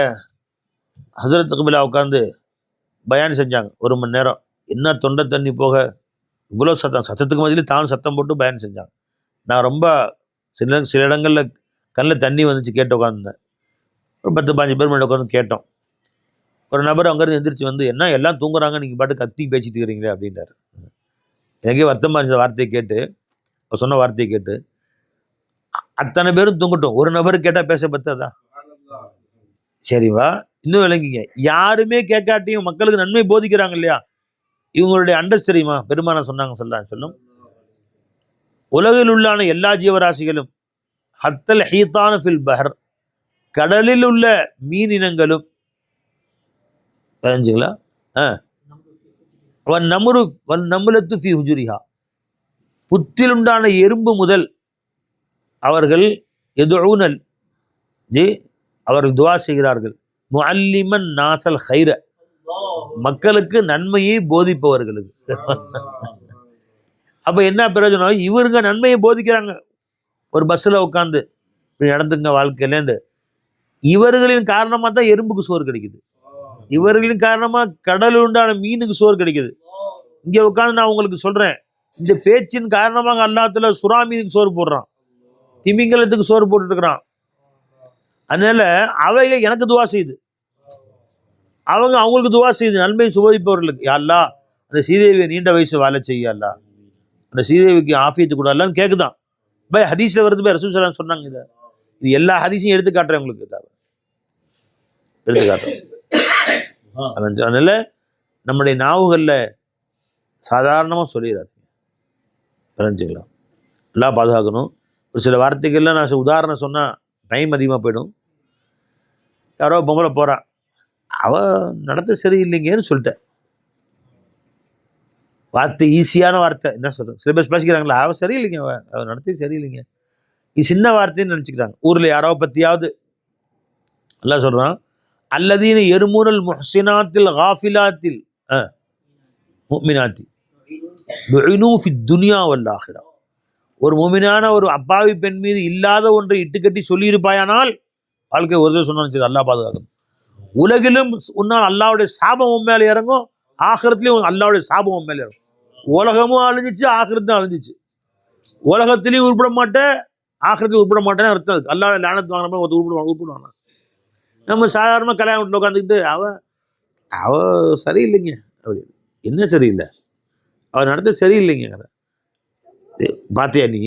ஹசரத் கபிலா உட்காந்து பயான் செஞ்சாங்க 1 மணி நேரம். என்ன தொண்டை தண்ணி போக இவ்வளோ சத்தத்துக்கு மதியில் தான் சத்தம் போட்டு பயான் செஞ்சாங்க. நான் ரொம்ப சில இடங்களில் கண்ணில் தண்ணி வந்துச்சு, கேட்டு உட்காந்துருந்தேன். ஒரு 10-15 பேர் முன்னாடி உட்காந்து கேட்டோம். ஒரு நபர் அங்கேருந்து எந்திரிச்சு வந்து, என்ன எல்லாம் தூங்குறாங்க, நீங்கள் பாட்டு கத்தி பேசிட்டு இருக்கிறீங்களே அப்படின்றாரு. எனக்கே வருத்தமாக இருந்த வார்த்தையை கேட்டு, சொன்ன வார்த்தையை கேட்டு. அத்தனை பேரும் தூங்கட்டும், ஒரு நபர் கேட்டால் பேச பத்தாதா? சரிவா, இன்னும் விளங்கிங்க. யாருமே கேட்காட்டியும் மக்களுக்கு நன்மை போதிக்கிறாங்க இல்லையா? இவங்களுடைய அண்டஸ் தெரியுமா? பெருமான சொன்னாங்க சொல்லும், உலகில் உள்ளான எல்லா ஜீவராசிகளும் ஹத்தல் ஹீத்தான ஃபில் பஹர், கடலில் உள்ள மீன் இனங்களும் தெரிஞ்சுங்களா? நமுலத்து ஃபி ஹுஜுரிஹா, புத்தில் உண்டான எறும்பு முதல் அவர்கள் எதுஊனல் ஜி அவர்கள் துவா செய்கிறார்கள். முஅல்லிமன் நாசல் ஹைர, மக்களுக்கு நன்மையை போதிப்பவர்களுக்கு. அப்ப என்ன பிரயோஜனம்? இவருங்க நன்மையை போதிக்கிறாங்க. ஒரு பஸ்ஸில் உட்காந்து இப்படி நடந்துங்க வாழ்க்கையிலேண்டு, இவர்களின் காரணமாக தான் எறும்புக்கு சோறு கிடைக்குது. இவர்களின் காரணமாக கடல் உண்டான மீனுக்கு சோறு கிடைக்குது. இங்கே உட்காந்து நான் உங்களுக்கு சொல்றேன், இந்த பேச்சின் காரணமாக அல்லாஹ்வுல சுறா மீனுக்கு சோறு போடுறான், திமிங்கலத்துக்கு சோறு போட்டுட்டு இருக்கிறான். அதனால அவைகள் எனக்கு துவா செய்யுது, அவங்களுக்கு துவா செய்யுது, நன்மை சுபதிப்பவர்களுக்கு. யா அல்லாஹ், அந்த ஸ்ரீதேவியை நீண்ட வயசு வாழ செய்ய அல்லாஹ், அந்த ஸ்ரீதேவிக்கு ஆஃபியத்து கூட அல்லான்னு கேட்குதான். பை ஹதீஸில் வருது, பை ரசூல் ஸல்லல்லாஹு சொன்னாங்க. இது எல்லா ஹதீஸையும் எடுத்து காட்டுறேன் உங்களுக்கு, எடுத்து காட்டுறேன். அதனால நம்முடைய நாவுகளில் சாதாரணமாக சொல்லிடாது, தெரிஞ்சுக்கலாம். எல்லாம் பாதுகாக்கணும். ஒரு சில வார்த்தைகள்லாம் நான் உதாரணம் சொன்னால் டைம் அதிகமாக போயிடும். யாரோ பொம்பளை போகிறான், அவள் நடத்த சரியில்லைங்கன்னு சொல்லிட்டேன். வார்த்தை ஈஸியான வார்த்தை, என்ன சொல்கிறேன், சில பேர் பேசிக்கிறாங்களா, அவள் சரியில்லைங்க, அவள் நடத்தி சரியில்லைங்க, இது சின்ன வார்த்தைன்னு நினச்சிக்கிறாங்க. ஊரில் யாரோ பற்றியாவது எல்லாம் சொல்கிறான், அல்லதீன எருமுனல் முஹ்சினாத்தில் காஃபிலாத்தில் முஃமினாத்தி துஇனூ ஃபித் துன்யா வல் ஆখিরা. ஒரு முஃமினான ஒரு அப்பாவி பெண் மீது இல்லாத ஒன்றை இட்டுக்கட்டி சொல்லியிருப்பாயானால் வாழ்க்கை ஒரு தடவை சொன்னான்னு அல்லாஹ் பாதுகாக்கணும். உலகிலும் உன்னால் அல்லாஹ்வுடைய சாபம் உன் மேலே இறங்கும், ஆகிரத்திலையும் அல்லாஹ்வுடைய சாபம் உன் மேலே இறங்கும். உலகமும் அழிஞ்சிச்சு, ஆகிரத்தும் அழிஞ்சிச்சு. உலகத்திலையும் உருப்பிட மாட்டேன், ஆகிரத்தையும் உருப்பிட மாட்டேன்னு அர்த்தம். அல்லாஹ் லானத் வாங்கின மாதிரி உருப்பிடுவாங்க. நம்ம சாதாரணமாக கல்யாண வீட்டில் உட்காந்துக்கிட்டு அவ சரியில்லைங்க அப்படி. என்ன சரியில்லை? அவர் நடத்த சரியில்லைங்க. பார்த்தியா நீ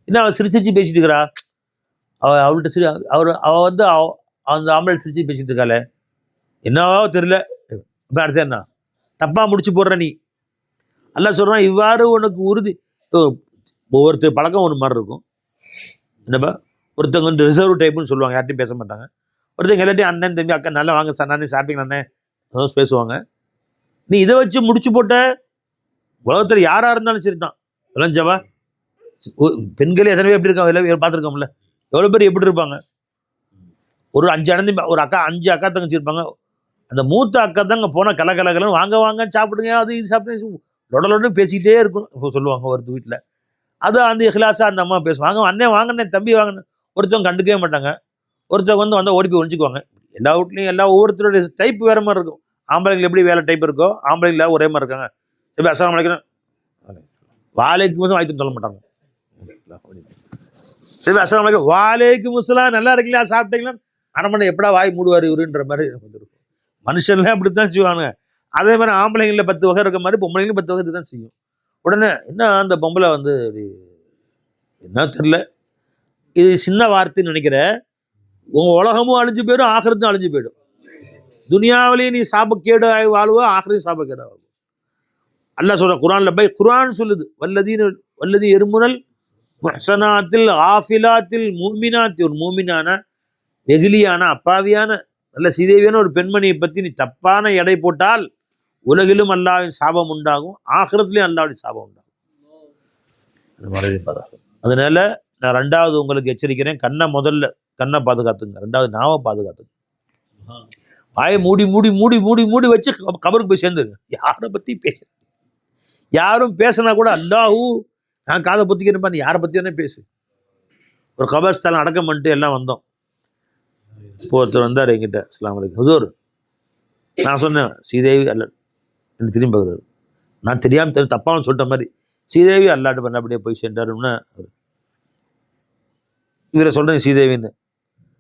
என்ன அவள் சிரிச்சு பேசிட்டு இருக்கிறா, அவள்கிட்ட அவள் வந்து அந்த ஆம்பளை சிரிச்சு பேசிட்டு இருக்காளே என்னவோ தெரியல. இப்போ அடுத்த என்ன தப்பாக முடிச்சு போடுற நீ. அல்லாஹ் சொல்கிறான், இவ்வாறு உனக்கு உறுதி. ஒவ்வொருத்தர் பழக்கம் ஒரு மாதிரி இருக்கும். என்னப்பா, ஒருத்தவங்க வந்து ரிசர்வ் டைப்புன்னு சொல்லுவாங்க, யார்ட்டையும் பேச மாட்டாங்க. ஒருத்தவங்க எல்லாத்தையும் அண்ணன் தம்பி அக்கா நல்லா வாங்க சார், நானே சாப்பிட்டீங்க அண்ணன் அதான் பேசுவாங்க. நீ இதை வச்சு முடிச்சு போட்ட. உலகத்தில் யாராக இருந்தாலும் சரி தான் விளைஞ்சவா. பெண்களே எத்தனை பேர் எப்படி இருக்காங்க எல்லாம் பார்த்துருக்கோம்ல, எவ்வளோ பேர் எப்படி இருப்பாங்க. ஒரு 5 அண்ணன் ஒரு அக்கா 5 அக்கா தங்கச்சி இருப்பாங்க. அந்த மூத்த அக்கா தாங்க போனால் கலகலகலன்னு வாங்க வாங்க சாப்பிடுங்க அது இது சாப்பிடுங்க லொடலொன்னு பேசிக்கிட்டே இருக்கும். இப்போ சொல்லுவாங்க ஒரு வீட்டில் அது அந்த இஹ்லாஸாக அந்த அம்மா பேசுவாங்க, அண்ணன் வாங்கினேன் தம்பி வாங்கினேன். ஒருத்தவங்க கண்டுக்கவே மாட்டாங்க, ஒருத்தவங்க வந்து வந்தால் ஓடி போய் ஒழிச்சுக்குவாங்க. எல்லா வீட்லையும் எல்லா ஒவ்வொருத்தருடைய டைப் வேறு மாதிரி இருக்கும். ஆம்பளைங்க எப்படி வேலை டைப் இருக்கோ ஆம்பளைங்களா ஒரே மாதிரி இருக்காங்க. இப்போ அஸ்ஸலாமு அலைக்கும் வாழைக்கு முஸ்லாம் வாய்த்து சொல்ல மாட்டாங்க. சரி அஸ்ஸலாமு அலைக்கும் வாழைக்கும் முஸ்லாம் நல்லா இருக்கீங்களா சாப்பிட்டீங்களா அரை மணி எப்படா வாய் மூடுவார் இவருன்ற மாதிரி வந்துருக்கும். மனுஷன்லாம் அப்படித்தான் செய்வாங்க. அதே மாதிரி ஆம்பளைங்களில் 10 வகை இருக்க மாதிரி பொம்பளைங்களும் 10 வகை தான் செய்யும். உடனே என்ன அந்த பொம்பளை வந்து என்ன தெரில, இது சின்ன வார்த்தைன்னு நினைக்கிற, உங்கள் உலகமும் அழிஞ்சு போயிடும், ஆகிரத்தும் அழிஞ்சு போயிடும். துனியாவிலேயே நீ சாபக்கேடு வாழ்வோ, ஆகிரையும் சாபக்கேடு ஆகும். அல்லாஹ் சொல்ற குர்ஆன்ல குர்ஆன் சொல்லுது, வல்லதி எருமுனல் முஹ்சனாத்தில் ஆஃபிலாத்தில் மூமினாத்தி, ஒரு மூமினான வெகுலியான அப்பாவியான நல்ல சீதேவியான ஒரு பெண்மணியை பற்றி நீ தப்பான எடை போட்டால் உலகிலும் அல்லாஹ்வின் சாபம் உண்டாகும், ஆகிரத்திலையும் அல்லாஹ்வின் சாபம் உண்டாகும். அதனால நான் 2வது உங்களுக்கு எச்சரிக்கிறேன், கண்ணை பாதுகாத்துங்க, 2வது நாவை பாதுகாத்துங்க. வாயை மூடி மூடி மூடி மூடி மூடி வச்சு கபருக்கு போய் சேர்ந்துருங்க. யாரை பற்றி பேச, யாரும் பேசினா கூட அல்லாஹூ நான் காதை பற்றிக்கிறேன்ப்பா, நீ யாரை பற்றி தானே பேசு. ஒரு கபர்ஸ்தான் அடக்கம் பண்ணிட்டு எல்லாம் வந்தோம். இப்போ ஒருத்தர் வந்தார் என்கிட்ட, அஸ்ஸலாமு அலைக்கும் ஹுசூர், நான் சொன்னேன் ஸ்ரீதேவி அல்ல, எனக்கு திரும்பி பார்க்குறாரு, நான் தெரியாமல் தப்பான்னு சொல்லிட்ட மாதிரி, ஸ்ரீதேவி அல்லாட்டு பண்ண அப்படியே போய் சென்றாருன்னா இவரை சொல்கிறேன் ஸ்ரீதேவின்னு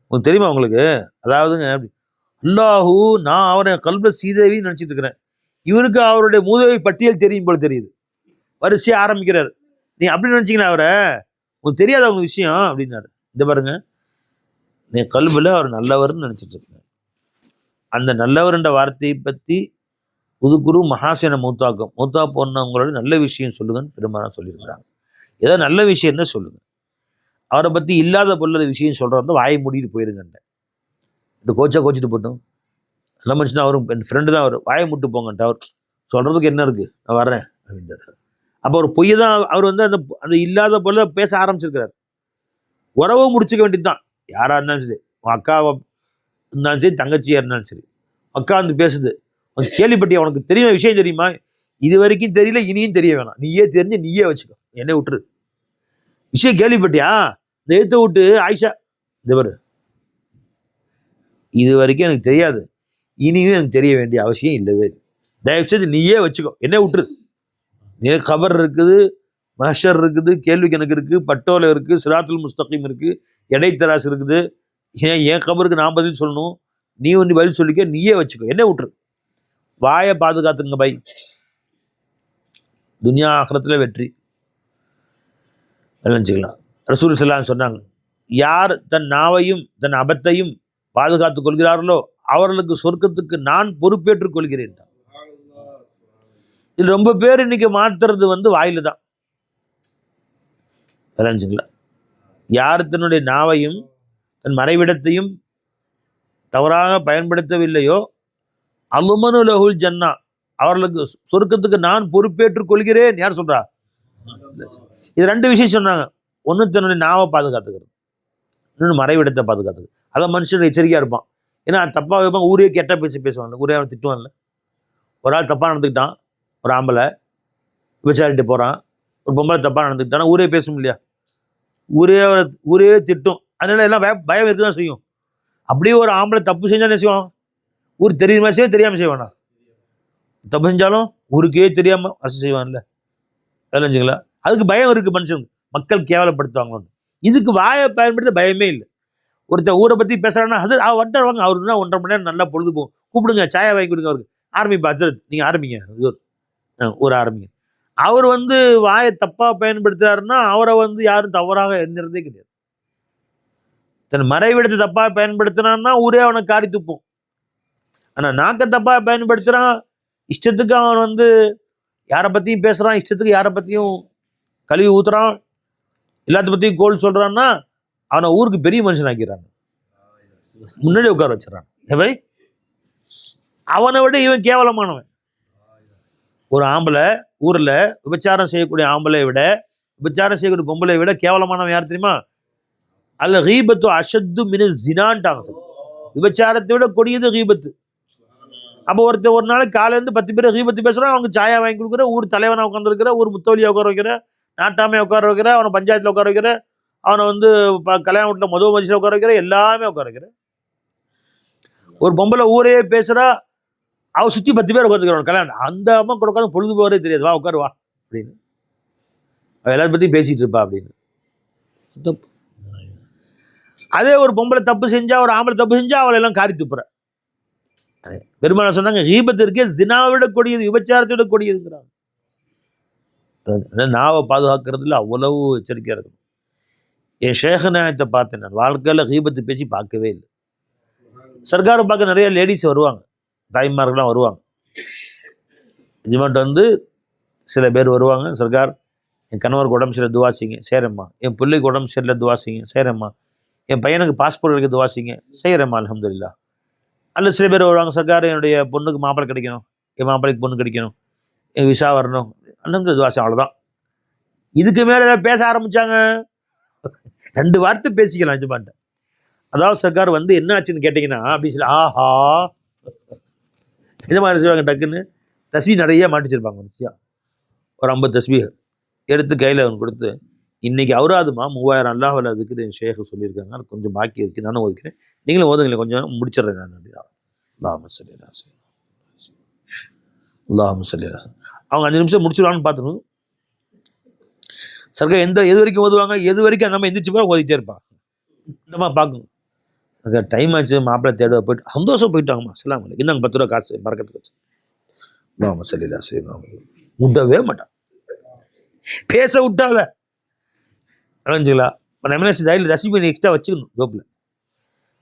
உங்களுக்கு தெரியுமா உங்களுக்கு? அதாவதுங்க அப்படி அல்லாஹூ நான் அவரை கல்பில் ஸ்ரீதேவின்னு நினச்சிட்டு இருக்கிறேன், இவருக்கு அவருடைய மூதேவி பட்டியல் தெரியும் போல தெரியுது, வரிசையாக ஆரம்பிக்கிறார். நீ அப்படி நினச்சிங்கன்னா அவரை உங்களுக்கு தெரியாத அவங்க விஷயம் அப்படின்னாரு. இந்த பாருங்க, நீ கல்பில் அவர் நல்லவர்னு நினச்சிட்டு இருக்க, அந்த நல்லவர்ன்ற வார்த்தையை பற்றி புதுக்குரு மகாசேன மூத்தா போனவங்களோட நல்ல விஷயம் சொல்லுங்கன்னு பெரும்பாலும் சொல்லியிருக்கிறாங்க. ஏதோ நல்ல விஷயம் தான் சொல்லுங்க, அவரை பற்றி இல்லாத பொல்லாத விஷயம் சொல்கிறத வாயை மூடிட்டு போயிருங்கன்ட்ட. இந்த கோச்சிட்டு போட்டோம், நல்ல மனுஷன் தான், அவரும் என் ஃப்ரெண்டு தான், அவர் வாயை மூட்டு போங்கன்ட்டு. அவர் சொல்கிறதுக்கு என்ன இருக்குது, நான் வர்றேன் அப்படின்றார். அப்போ ஒரு பொய்யை தான் அவர் வந்து அந்த இல்லாத பொருளை பேச ஆரம்பிச்சிருக்கிறார். உறவை முடிச்சுக்க வேண்டியது தான், யாராக இருந்தாலும் சரி, அக்காவை இருந்தாலும் சரி, தங்கச்சியாக இருந்தாலும் சரி, அக்கா வந்து பேசுது, உனக்கு கேள்விப்பட்டியா, உனக்கு தெரியுமா விஷயம் தெரியுமா, இது வரைக்கும் தெரியல, இனியும் தெரிய வேணாம், நீயே தெரிஞ்சு நீயே வச்சுக்கோ, என்னை விட்டுரு, விஷயம் கேள்விப்பட்டியா, இந்த எழுத்த விட்டு ஆயிஷா இந்த பாரு, இது வரைக்கும் எனக்கு தெரியாது, இனியும் எனக்கு தெரிய வேண்டிய அவசியம் இல்லவே, தயவுசெய்து நீயே வச்சுக்கோ, என்ன விட்டுரு. நீ கபர் இருக்குது, மஹ்ஷர் இருக்குது, கேள்வி கணக்கு இருக்குது, பட்டோலை இருக்குது, சிராத்துல் முஸ்தகீம் இருக்குது, எடைத்தராசு இருக்குது, என் கபருக்கு நான் பதில் சொல்லணும், நீ ஒன்று பதில் சொல்லிக்க, நீயே வச்சுக்கோ, என்ன விட்டுரு. வாயை பாதுகாத்துங்க பை, துனியா ஆகிரத்தில் வெற்றி நினைச்சுக்கலாம். ரசூல் ஸல்லல்லாஹு அலைஹி வஸல்லம் சொன்னாங்க, யார் தன் நாவையும் தன் அபத்தையும் பாதுகாத்துக் கொள்கிறார்களோ அவர்களுக்கு சொர்க்கத்துக்கு நான் பொறுப்பேற்றுக் கொள்கிறேன். இது ரொம்ப பேர் இன்னைக்கு மாற்றுறது வந்து வாயில தான். விளைஞ்சுங்களா, யார் தன்னுடைய நாவையும் தன் மறைவிடத்தையும் தவறாக பயன்படுத்தவில்லையோ அலுமனு லஹுல் ஜன்னா, அவர்களுக்கு சொர்க்கத்துக்கு நான் பொறுப்பேற்றுக் கொள்கிறேன். யார் சொல்றா? இது 2 விஷயம் சொன்னாங்க. ஒன்று தன்னுடைய நாவை பாதுகாத்துக்கிறது, இன்னொன்று மறைவிடத்தை பாதுகாத்துக்கிறது. அதை மனுஷன் எச்சரிக்கையாக இருப்பான். ஏன்னா தப்பாக வைப்பாங்க, ஊரே கெட்ட பேசுவாங்க, ஊரே அவன் திட்டுவான்ல. ஒரு ஆள் தப்பாக நடந்துக்கிட்டான், ஒரு ஆம்பளை விசாரிட்டு போகிறான், ஒரு பொம்பளை தப்பாக நடந்துக்கிட்டான்னா ஊரே பேசும் இல்லையா, ஊரே திட்டும். அதனால எல்லாம் பயம் இருக்க தான் செய்யும். அப்படியே ஒரு ஆம்பளை தப்பு செஞ்சால் என்ன செய்வான், ஊர் தெரியுமா செய்ய தெரியாமல் செய்வானா, தப்பு செஞ்சாலும் ஊருக்கே தெரியாமல் அரசு செய்வான்ல, தெரிஞ்சுங்களா. அதுக்கு பயம் இருக்குது மனுஷனுக்கு, மக்கள் கேவலப்படுத்துவாங்களோன்னு. இதுக்கு வாயை பயன்படுத்த பயமே இல்லை. ஒருத்தர் ஊரை பற்றி பேசுகிறான்னா அது அவர் வந்துடுவாங்க, அவருன்னா 1.5 மணி நேரம் நல்லா பொழுது போகும், கூப்பிடுங்க, சாயா வாங்கி கொடுங்க அவருக்கு, ஆரம்பிப்பா ஹசரத் நீங்கள் ஆரம்பிங்க, ஒரு ஆரம்பிங்க. அவர் வந்து வாயை தப்பா பயன்படுத்துறாருன்னா அவரை வந்து யாரும் தவறாக எண்ணுறதே கிடையாது. தன் மறைவிடத்தை தப்பா பயன்படுத்தினான்னா ஊரே அவனை காரி துப்பும். ஆனா நாக்க தப்பா பயன்படுத்துறான், இஷ்டத்துக்கு அவன் வந்து யாரை பத்தியும் பேசுறான், இஷ்டத்துக்கு யாரை பத்தியும் கழுவி ஊத்துறான், எல்லாத்த பத்தியும் கோல் சொல்றான்னா அவனை ஊருக்கு பெரிய மனுஷன் ஆக்கிறாங்க, முன்னாடி உட்கார வச்சிடறான். எவை அவனை விட இவன் கேவலமானவன். ஒரு ஆம்பளை ஊர்ல விபச்சாரம் செய்யக்கூடிய ஆம்பளை விட விபச்சாரம் செய்யக்கூடிய பொம்பளை விட கேவலமானவன் யார் தெரியுமா? அல்ல கீபத்து அஷத்து மின ஜினான்ட்டாங்க சார். விபச்சாரத்தை விட கொடியது கீபத்து. அப்போ ஒருத்தர் ஒரு நாளைக்கு காலையிலேருந்து 10 பேர் கீபத்து பேசுறான், அவனுக்கு சாயா வாங்கி கொடுக்குற, ஊர் தலைவனை உட்காந்துருக்கிற, ஊர் முத்தவலியை உட்கார வைக்கிற, நாட்டாமையை உட்கார வைக்கிற, அவனை பஞ்சாயத்தில் உட்கார வைக்கிற, அவனை வந்து கல்யாண வீட்டில் முதல் மனுஷன் உட்கார வைக்கிற, எல்லாமே உட்கார வைக்கிற. ஒரு பொம்பளை ஊரே பேசுறா, அவ சுற்றி 10 பேர் உட்காந்துக்கிறவன் கல்யாணம். அந்த அம்மா கூட உட்காந்து பொழுது போகிறே தெரியாது, வா உட்காரு வா அப்படின்னு அவ எல்லாரும் பற்றியும் பேசிட்டு இருப்பா அப்படின்னு. தப்பு. அதே ஒரு பொம்பளை தப்பு செஞ்சா, ஒரு ஆம்பளை தப்பு செஞ்சா அவளை எல்லாம் காரி துப்புற. பெருமாள் சொன்னாங்க கீபத்து இருக்கே ஜினாவை விட கொடியது, விபச்சாரத்தை விட கொடியதுங்கிறாங்க. நாவை பாதுகாக்கிறதுல அவ்வளவு எச்சரிக்கையா இருக்கணும். என் ஷேக் நாயத்தை பார்த்தேன், நான் வாழ்க்கையில் கீபத்து பேச்சு பார்க்கவே இல்லை. சர்க்காரை பார்க்க நிறைய லேடிஸ் வருவாங்க, தாய்மார்கள்லாம் வருவாங்க. ஜிமாட் வந்து சில பேர் வருவாங்க, சர்க்கார் என் கணவருக்கு உடம்பு சரியில்லை துவா செய்யுங்க, செய்கிறேம்மா. என் பிள்ளைக்கு உடம்பு சரியில்லை துவா செய்யுங்க, செய்கிறேம்மா. என் பையனுக்கு பாஸ்போர்ட் எடுக்க துவா செய்யுங்க, செய்கிறேம்மா அல்ஹம்துலில்லாஹ். அல்ல சில பேர் வருவாங்க, சர்க்கார் என்னுடைய பொண்ணுக்கு மாப்பிள்ளை கிடைக்கணும், என் மாப்பிள்ளைக்கு பொண்ணு கிடைக்கணும், என் விசா வரணும், அல்ஹம்துலில்லாஹ் துவா செய்யும், அவ்வளோதான். இதுக்கு மேலே ஏதாவது பேச ஆரம்பித்தாங்க, 2 வார்த்தை பேசிக்கலாம் ஜிமாட்ட. அதாவது சர்க்கார் வந்து என்ன ஆச்சுன்னு கேட்டிங்கன்னா அப்படின்னு சொல்லி ஆஹா இதை மாதிரி செய்வாங்க. டக்குன்னு தஸ்பீ நிறைய மாட்டிச்சிருப்பாங்க மனுஷியா, ஒரு 50 தஸ்பீ எடுத்து கையில் அவன் கொடுத்து, இன்னைக்கு அவராதுமா 3000 அல்லாஹ் அதுக்கு என் ஷேக் சொல்லியிருக்காங்க, கொஞ்சம் பாக்கி இருக்குது, நானும் ஒதுக்கிறேன், நீங்களும் ஓதுங்களேன், கொஞ்சம் முடிச்சிடுறேன் நான் அப்படின்னா. அல்லாஹும்ம ஸல்லி அலா சய்யிதினா அல்லாஹும்ம ஸல்லி அலா. அவங்க 5 நிமிஷம் முடிச்சிடுவான்னு பார்த்துக்கணும். சர்க்கார் எது வரைக்கும் ஓதுவாங்க, எது வரைக்கும் அந்த மாதிரி எந்திரிச்சு போய் ஓதிட்டே இருப்பான். இந்த மாதிரி பார்க்கணும். டைம் ஆச்சு, மாப்பிள்ளை தேட போயிட்டு சந்தோஷம் போயிட்டாங்கம்மா, அஸ்ஸலாமு அலைக்கும், இன்னும் 10 ரூபா காசு மறக்கிறதுக்கு வச்சு. அல்லாஹும்ம ஸல்லி அலா சய்யிதினா விடவே மாட்டான், பேச விட்டால அடைஞ்சுக்கலாம். இப்போ நம்ம என்ன தைரியம் தஸ்பீ எக்ஸ்ட்ரா வச்சுக்கணும் ஜோப்பில்.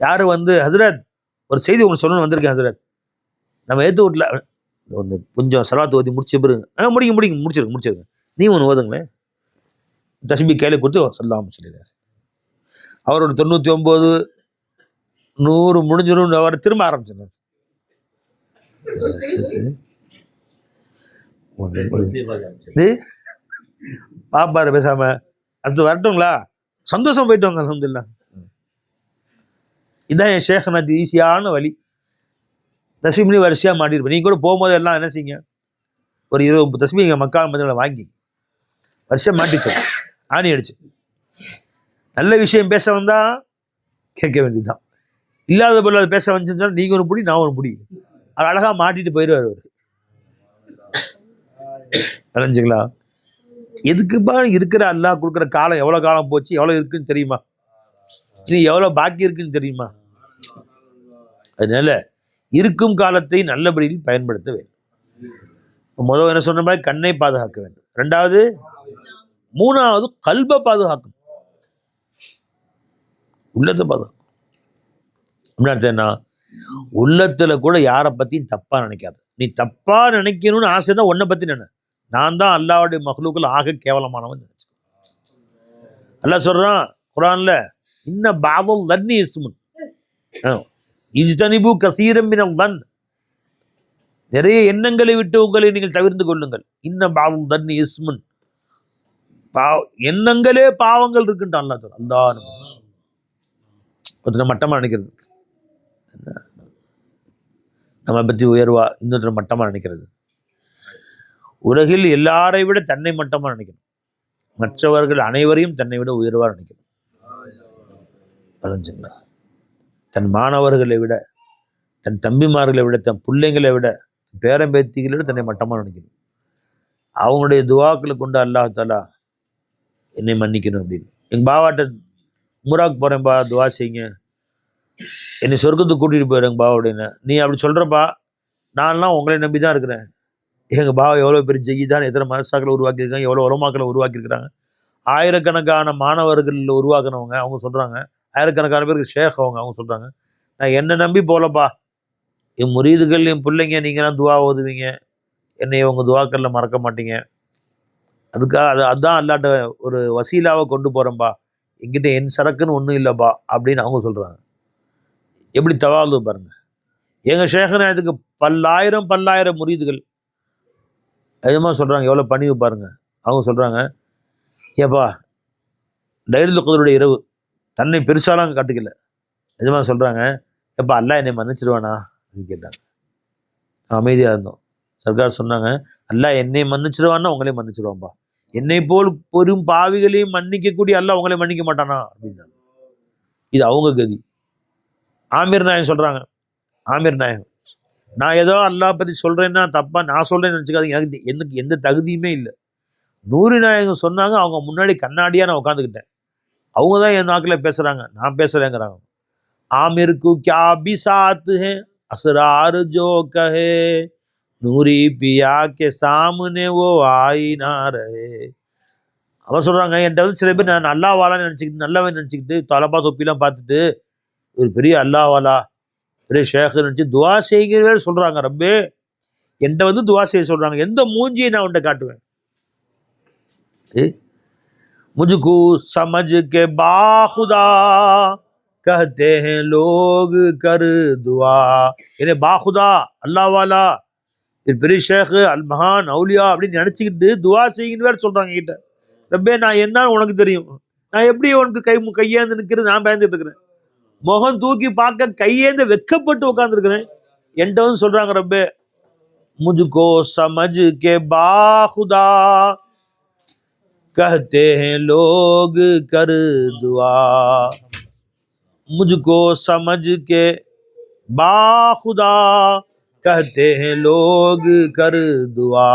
யாரும் வந்து ஹசரத் ஒரு செய்தி ஒன்று சொல்லணும்னு வந்திருக்கேன் ஹசரத், நம்ம ஏற்று வீட்டில் ஒன்று கொஞ்சம் சலாத்து ஓதி முடிச்சு பிறகு முடிச்சிருங்க நீ ஒன்று ஓதுங்களேன். தஸ்பீ கையில் கொடுத்து சொல்லாமல் சொல்லிடுறாரு. அவரோட 99 100 முடிஞ்சிடும், அவர் திரும்ப ஆரம்பிச்சிருந்தார். பாப்பாரு பேசாம அடுத்து வரட்டுங்களா, சந்தோஷம் போயிட்டு வாங்க அல்ஹம்துலில்லாஹ். இதான் என் ஷேக்நாத் ஈஸியான வழி. தஸ்பீ வரிசையாக மாட்டிருப்பேன். நீங்கள் கூட போகும்போது எல்லாம் என்ன செய்யுங்க, ஒரு 20 தஸ்பீ எங்கள் மக்கள் மதியில் வாங்கி வருஷம் மாட்டிச்சு, ஆணி அடிச்சு. நல்ல விஷயம் பேச வந்தா கேட்க வேண்டியதுதான், இல்லாத பொருள் அது பேச வந்துச்சுன்னா நீங்கள் ஒரு புடி நான் ஒரு புடி, அது அழகாக மாட்டிட்டு போயிடுவார் அவர். அடைஞ்சுங்களா? எதுக்குப்பா இருக்கிற அல்லாஹ் கொடுக்குற காலம் எவ்வளோ காலம் போச்சு, எவ்வளோ இருக்குன்னு தெரியுமா, இனி எவ்வளோ பாக்கி இருக்குன்னு தெரியுமா? அதனால இருக்கும் காலத்தை நல்லபடியில் பயன்படுத்த வேண்டும். முதல் என்ன சொன்ன மாதிரி கண்ணை பாதுகாக்க வேண்டும், 2வது 3வது கல்பை பாதுகாக்கணும், உள்ளத்தை பாதுகாக்கணும். என்ன உள்ளத்துல கூட யாரை பத்தியும் தப்பா நினைக்காது. நீ தப்பா நினைக்கணும்னு ஆசை தான் உன்னை பத்தி நினை, நான் தான் அல்லாஹ்வுடைய மக்லூக்கள் ஆக கேவலமானவன் நினைச்சு. அல்லாஹ் சொல்றான் குர்ஆன்ல, இன்ன பஅதுல் ظنி இஸ்முன் இஜ்தனிபு கஸீரம் மினல் ظن, நிறைய எண்ணங்களை விட்டு உங்களை நீங்கள் தவிர்த்து கொள்ளுங்கள். இன்ன பஅதுல் ظنி இஸ்முன், எண்ணங்களே பாவங்கள் இருக்குன்றான் அல்லாஹ் சொல்றான். அல்லாஹ் ஒருத்தனை மட்டமா நினைக்கிறது, நம்ம பற்றி உயர்வா, இன்னொருத்தரை மட்டமா நினைக்கிறது. உலகில் எல்லாரை விட தன்னை மட்டமா நினைக்கணும், மற்றவர்கள் அனைவரையும் தன்னை விட உயர்வா நினைக்கணும். பழஞ்சுங்களா? தன் மாணவர்களை விட, தன் தம்பிமார்களை விட, தன் பிள்ளைங்களை விட, பேரம்பேத்திகளை விட தன்னை மட்டமா நினைக்கணும். அவங்களுடைய துவாக்களை கொண்டு அல்லாஹ் தஆலா என்னை மன்னிக்கணும் அப்படின்னு. எங்கள் பாவாட்ட முராக் போகிறேன்ப்பா துவா செய்யுங்க, என்னை சொர்க்கத்துக்கு கூட்டிகிட்டு போயிடுங்க பா அப்படின்னு. நீ அப்படி சொல்கிறப்பா, நான்லாம் உங்களை நம்பி தான் இருக்கிறேன், எங்கள் பாவா எவ்வளோ பெரிய ஜெயிதான், எத்தனை மனசாக்களை உருவாக்கியிருக்காங்க, எவ்வளோ உலமாக்களை உருவாக்கியிருக்கிறாங்க. ஆயிரக்கணக்கான மாணவர்கள் உருவாக்குனவங்க அவங்க சொல்கிறாங்க. ஆயிரக்கணக்கான பேருக்கு ஷேக் அவங்க சொல்கிறாங்க. நான் என்னை நம்பி போகலப்பா, என் முரீதுகள், என் பிள்ளைங்க, நீங்களாம் துவா ஓதுவீங்க, என்னை உங்கள் துவாக்களில் மறக்க மாட்டீங்க, அதுக்காக அதுதான் அல்லாட்ட ஒரு வசீலாவை கொண்டு போகிறேன்ப்பா, என்கிட்ட என் சரக்குன்னு ஒன்றும் இல்லைப்பா அப்படின்னு அவங்க சொல்கிறாங்க. எப்படி தவாது பாருங்க. எங்கள் ஷேகநாயத்துக்கு பல்லாயிரம் முரீதுகள் அதிகமாக சொல்கிறாங்க. எவ்வளோ பணிவு பாருங்க. அவங்க சொல்கிறாங்க, ஏப்பா லைலத்துல் கத்ருடைய இரவு தன்னை பெருசாலாம் காட்டுக்கல. நிஜமாக சொல்கிறாங்க, எப்பா அல்லா என்னை மன்னிச்சிருவானா அப்படின்னு கேட்டாங்க. அமைதியாக இருந்தோம். சர்க்கார் சொன்னாங்க, அல்லா என்னை மன்னிச்சிருவான்னா உங்களே மன்னிச்சிருவான்பா, என்னை போல் பெரும் பாவிகளையும் மன்னிக்கக்கூடிய அல்லா உங்களே மன்னிக்க மாட்டானா அப்படின்னாங்க. இது அவங்க கதி. ஆமீர் நாயகம் சொல்கிறாங்க, ஆமீர் நாயகம், நான் ஏதோ அல்லா பற்றி சொல்கிறேன்னா தப்பாக நான் சொல்கிறேன்னு நினச்சிக்காதீங்க, எனக்கு எந்த தகுதியுமே இல்லை. நூறு நாயகம் சொன்னாங்க, அவங்க முன்னாடி கண்ணாடியாக நான் உட்காந்துக்கிட்டேன். அவங்க தான் என் நாக்கில் பேசுகிறாங்க, நான் பேசுகிறேங்கிறாங்க. आमिर को क्या भी साथ है असरार जो कहे नूरी पिया के सामने वो आई ना रहे. அவன் சொல்கிறாங்க, என்கிட்ட வந்து சில பேர் நான் அல்லாஹ்வாலான்னு நினச்சிக்கிட்டு நல்லவன் நினச்சிக்கிட்டு தலப்பா தொப்பிலாம் பார்த்துட்டு ஒரு பெரிய அல்லாஹ்வாலா பெரிய ஷேக்கு நினச்சி துவா செய்கிறவே சொல்கிறாங்க. ரப்பே என்கிட்ட வந்து துவா செய்ய சொல்கிறாங்க. எந்த மூஞ்சியை நான் உன்கிட்ட காட்டுவேன்? मुझको समझ के बाखुदा कहते हैं लोग कर दुआ. என்னை பாகுதா அல்லாஹ்வாலா பெரிய ஷேக் அல் மஹான் அவுலியா அப்படின்னு நினச்சிக்கிட்டு துவா செய்யுன்னு வேறு சொல்கிறாங்க கிட்ட. ரப்பே நான் என்னன்னு உனக்கு தெரியும், நான் எப்படி உனக்கு கையேந்து நிற்கிறது? நான் பயந்துட்டு இருக்கிறேன், முகம் தூக்கி பார்க்க கையேந்து வெக்கப்பட்டு உட்காந்துருக்கிறேன். என்கிட்ட வந்து சொல்கிறாங்க, ரப்பே मुझको समझ के बाखुदा कहते हैं लोग कर दुआ. मुझको समझ के बाखुदा कहते हैं लोग कर दुआ.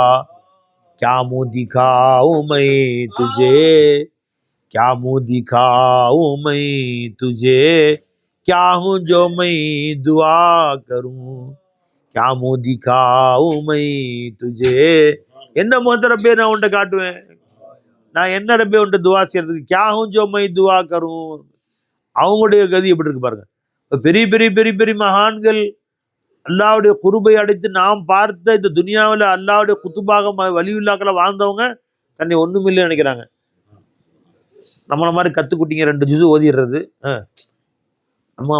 क्या मुँह दिखाऊं मैं तुझे, क्या मुँह दिखाऊं मैं तुझे, क्या हूँ जो मैं दुआ करूं, क्या मुँह दिखाऊं मैं तुझे. என்ன முகத்தை ரப்பே நான் உன்கிட்ட காட்டுவேன்? நான் என்ன ரப்பே உன்கிட்ட துவா செய்யறதுக்கு? क्या हूँ जो मैं दुआ करूं. அவங்களுடைய கதி எப்படி இருக்கு பாருங்க. பெரிய பெரிய பெரிய பெரிய மகான்கள் அல்லாவுடைய குருபை அடைத்து நாம் பார்த்த இந்த துனியாவில் அல்லாவுடைய குத்துபாக வலியுல்லாக்களை வாழ்ந்தவங்க தன்னை ஒன்றுமில்லை நினைக்கிறாங்க. நம்மளை மாதிரி கத்துக்குட்டிங்க 2 ஜுசு ஓதிடுறது. நம்ம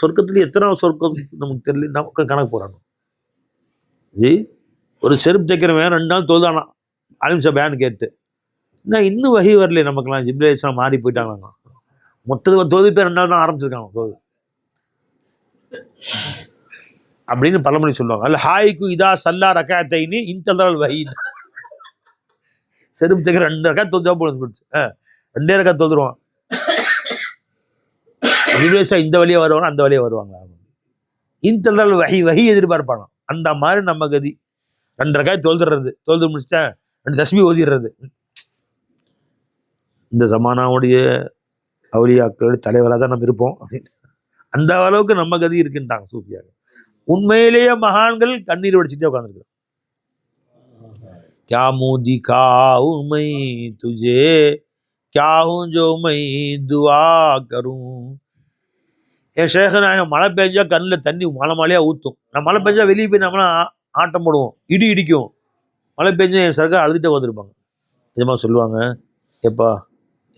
சொர்க்கத்துலேயே எத்தனை சொர்க்கம் நமக்கு தெரியல, நமக்கு கணக்கு போகிறாங்க. ஜி ஒரு செருப்பு தைக்கிறவன் 2 நாள் தொழுதானா அலிம்சா பேன் கேட்டு, இன்னும் இன்னும் வகை வரலையே நமக்குலாம். ஜிப்ரேஸ்லாம் மாறி போயிட்டாங்க. மொத்தது தொழுது பேர் 2 நாள் தான் ஆரம்பிச்சிருக்காங்க தொழுது அப்படின்னு பழமொழி சொல்லுவாங்க. அல்ல ஹாய்க்கு இதா சல்லா ரக்காத்தைன்னு இன்தல் வகை. செருப்பு தைக்கிற 2 ரக்கா தொழுதா போடுது போச்சு. 2 ரக்கா தொழுதுருவான். ஜிப்ரேஸா இந்த வழியாக வருவாங்க, அந்த வழியாக வருவாங்க. இன்தல் வகை எதிர்பார்ப்பானோ அந்த மாதிரி நம்ம கதி. 2 ரக்காய் தொழுதுறது, தொழுது முடிச்சிட்டேன் 2 தஸ்பீ ஓதிடுறது. இந்த ஜமானாவுடைய அவுலியாக்களுடைய தலைவராக தான் நம்ம இருப்போம் அப்படின்னு அந்த அளவுக்கு நம்ம கதி இருக்குன்ட்டாங்க சூஃபியாக. உண்மையிலேயே மகான்கள் கண்ணீர் வடிச்சுட்டே உட்காந்துருக்குறோம். क्या मुँह दिखाऊं मैं तुझे, क्या हूँ जो मैं दुआ करूं. என் ஷேகநாயகம் மழை பெஞ்சா கண்ணில் தண்ணி மழையாக ஊற்றும். நான் மழை பெஞ்சா வெளியே போய் நம்மளாம் ஆட்டம் போடுவோம், இடி இடிக்கும். மழை பெஞ்சா என் சர்க்கார் அழுதுகிட்டே வந்துருப்பாங்க. நிஜமாக சொல்லுவாங்க, எப்பா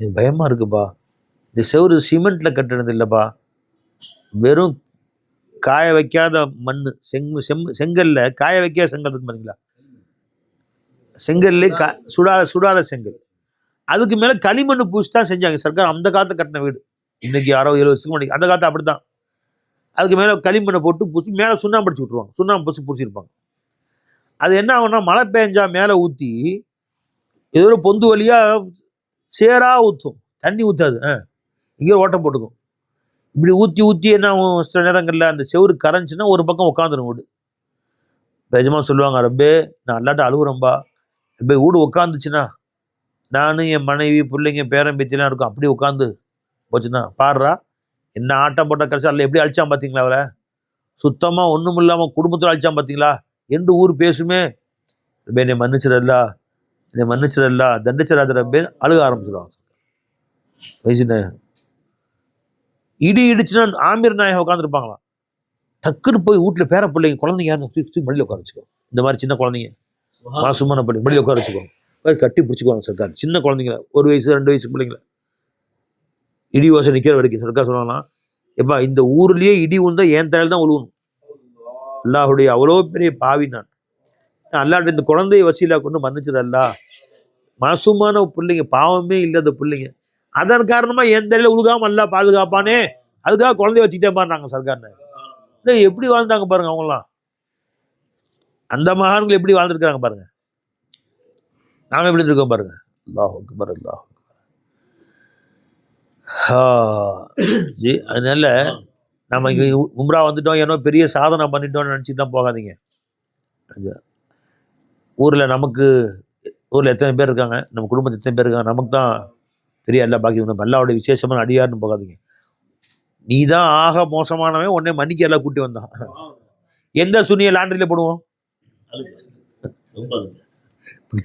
எனக்கு பயமாக இருக்குப்பா, இந்த செவரு சிமெண்ட்டில் கட்டினது இல்லைப்பா, வெறும் காய வைக்காத மண் செங்கல்ல காய வைக்காத செங்கல் இருக்கு பார்த்தீங்களா, செங்கல்லே சுடாத செங்கல், அதுக்கு மேலே களிமண் பூசி தான் செஞ்சாங்க சர்க்கார். அந்த காலத்தை கட்டின வீடு, இன்னைக்கு 60-70 வருஷத்துக்கு முன்னாடி. அந்த காலத்தை அப்படி தான். அதுக்கு மேலே களிமண்ணை போட்டு பூசி மேலே சுண்ணாம்பு அடிச்சு விட்ருவாங்க. சுண்ணாம்பு பூசியிருப்பாங்க. அது என்ன ஆகும்னா மழை பெஞ்சா மேலே ஊற்றி ஏதோ ஒரு பொந்து வழியாக சேராக ஊற்றும், தண்ணி ஊற்றாது, இங்கே ஓட்டம் போட்டுக்கும். இப்படி ஊற்றி ஊற்றி என்ன ஆகும், சில நேரங்களில் அந்த செவரு கரைஞ்சின்னா ஒரு பக்கம் உட்காந்துரும் வீடு. நிஜமாக சொல்லுவாங்க, ரப்பே நான் அல்லாட்ட அழுகுறேன்பா, ரப்பே வீடு உட்காந்துச்சுன்னா நானும் என் மனைவி பிள்ளைங்க பேரன் பேத்திலாம் இருக்கும், அப்படியே உட்காந்து போச்சுன்னா பாடுறா என்ன ஆட்டம் போட்ட கடைசி அல்ல எப்படி அழிச்சான் பார்த்தீங்களா, அவளை சுத்தமாக ஒன்றும் இல்லாமல் குடும்பத்தில் அழிச்சான் பார்த்தீங்களா என்று ஊர் பேசுமே. ரப்பே என்னை மன்னிச்சிடல்லா, என்னை மன்னிச்சிடல்லா, தண்டிச்சிடாத ரப்பேன்னு அழுக ஆரம்பிச்சிடுவாங்க. வயசுன்னு இடி இடிச்சுன்னா ஆமீர் நாயகம் உட்காந்துருப்பாங்களாம். டக்குன்னு போய் வீட்டில் பேர பிள்ளைங்க குழந்தைங்க யாரும் தூக்கி மடியில் உட்கார வச்சுக்கோ. இந்த மாதிரி சின்ன குழந்தைங்க மாசுமான பிள்ளைங்க மடியில் உட்கார வச்சுக்கோ, கட்டி பிடிச்சிக்குவாங்க சர்க்கார். சின்ன குழந்தைங்கள 1 வயசு 2 வயசு பிள்ளைங்கள இடி ஓசை நிற்கிற வரைக்கும் சர்க்கார் சொல்லலாம், எப்பா இந்த ஊர்லேயே இடி உண்டா என் தலையில் தான் உழுவணும். அல்லாஹுடைய அவ்வளோ பெரிய பாவி நான். அல்லாட்ட இந்த குழந்தைய வசீலா கொண்டு மன்னிச்சிடல்லா, மாசுமான பிள்ளைங்க, பாவமே இல்லாத பிள்ளைங்க, அதன் காரணமா என் தலையில உழுகாம அல்லா பாதுகாப்பானே, அதுக்காக குழந்தைய வச்சுக்கிட்டே பாருங்க சர்க்கார்னு. எப்படி வாழ்ந்தாங்க பாருங்க அவங்களாம். அந்த மகான்கள் எப்படி வாழ்ந்துருக்காங்க பாருங்க, நாம எப்படி இருக்கோம் பாருங்க. அல்லாஹ் அக்பர், அல்லாஹ் அக்பர். அதனால நம்ம இங்கே உம்ரா வந்துட்டோம், ஏன்னோ பெரிய சாதனை பண்ணிட்டோம்னு நினச்சிட்டு தான் போகாதீங்க. ஊரில் எத்தனை பேர் இருக்காங்க, நம்ம குடும்பத்தில் எத்தனை பேர் இருக்காங்க, நமக்கு தான் பெரிய அல்லா பாக்கி, நம்ம அல்லாவுடைய விசேஷமான அடியார்னு போகாதீங்க. நீ தான் ஆக மோசமானவன், உடனே மன்னிக்க எல்லாம் கூட்டி வந்தான். எந்த சுனியை லாண்டரியில் போடுவோம்,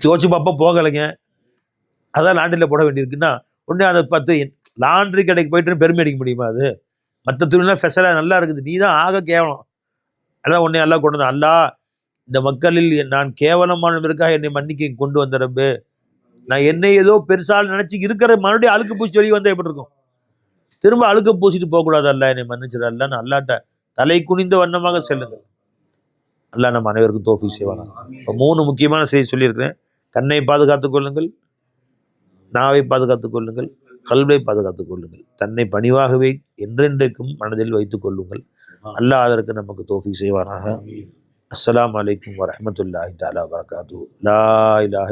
தோச்சு பாப்பா போகலைங்க, அதான் லாண்டரியில் போட வேண்டியிருக்குன்னா உடனே அதை பார்த்து லாண்ட்ரி கடைக்கு போயிட்டு பெருமை அடிக்க முடியுமா? அது மற்ற துணிலாம் ஸ்பெஷலாக நல்லா இருக்குது, நீ தான் ஆக கேவலம். அதான் உடனே எல்லாம் கொண்டு வந்தான். அல்லா இந்த மக்களில் நான் கேவலமானவருக்காக என்னை மன்னிக்க கொண்டு வந்த ரப்பு, நான் என்னை ஏதோ பெருசால் நினச்சி இருக்கிற மறுபடியும் அழுக்கு பூச்சி வெளியே வந்தால் எப்படி இருக்கும்? திரும்ப அழுக்க பூசிட்டு போகக்கூடாது. அல்லா என்னை மன்னிச்சிடல, நான் அல்லாட்ட தலை குனிந்த வண்ணமாக செல்லுங்கள். அல்லா நம்ம அனைவருக்கும் தௌஃபீக் செய்வானா. இப்போ 3 முக்கியமான செய்தி சொல்லியிருக்கிறேன். கண்ணை பாதுகாத்துக் கொள்ளுங்கள், நாவை பாதுகாத்துக் கொள்ளுங்கள், கல்வை பாதுகாத்துக் கொள்ளுங்கள், தன்னை பணிவாகவே என்றென்றைக்கும் மனதில் வைத்துக் கொள்ளுங்கள். அல்லாஹ் அதற்கு நமக்கு தௌஃபீக் செய்வானாக. அஸ்ஸலாமு அலைக்கும் வரஹ்மத்துல்லாஹி தஆலா வபரகாத்துஹு. லா இலாஹ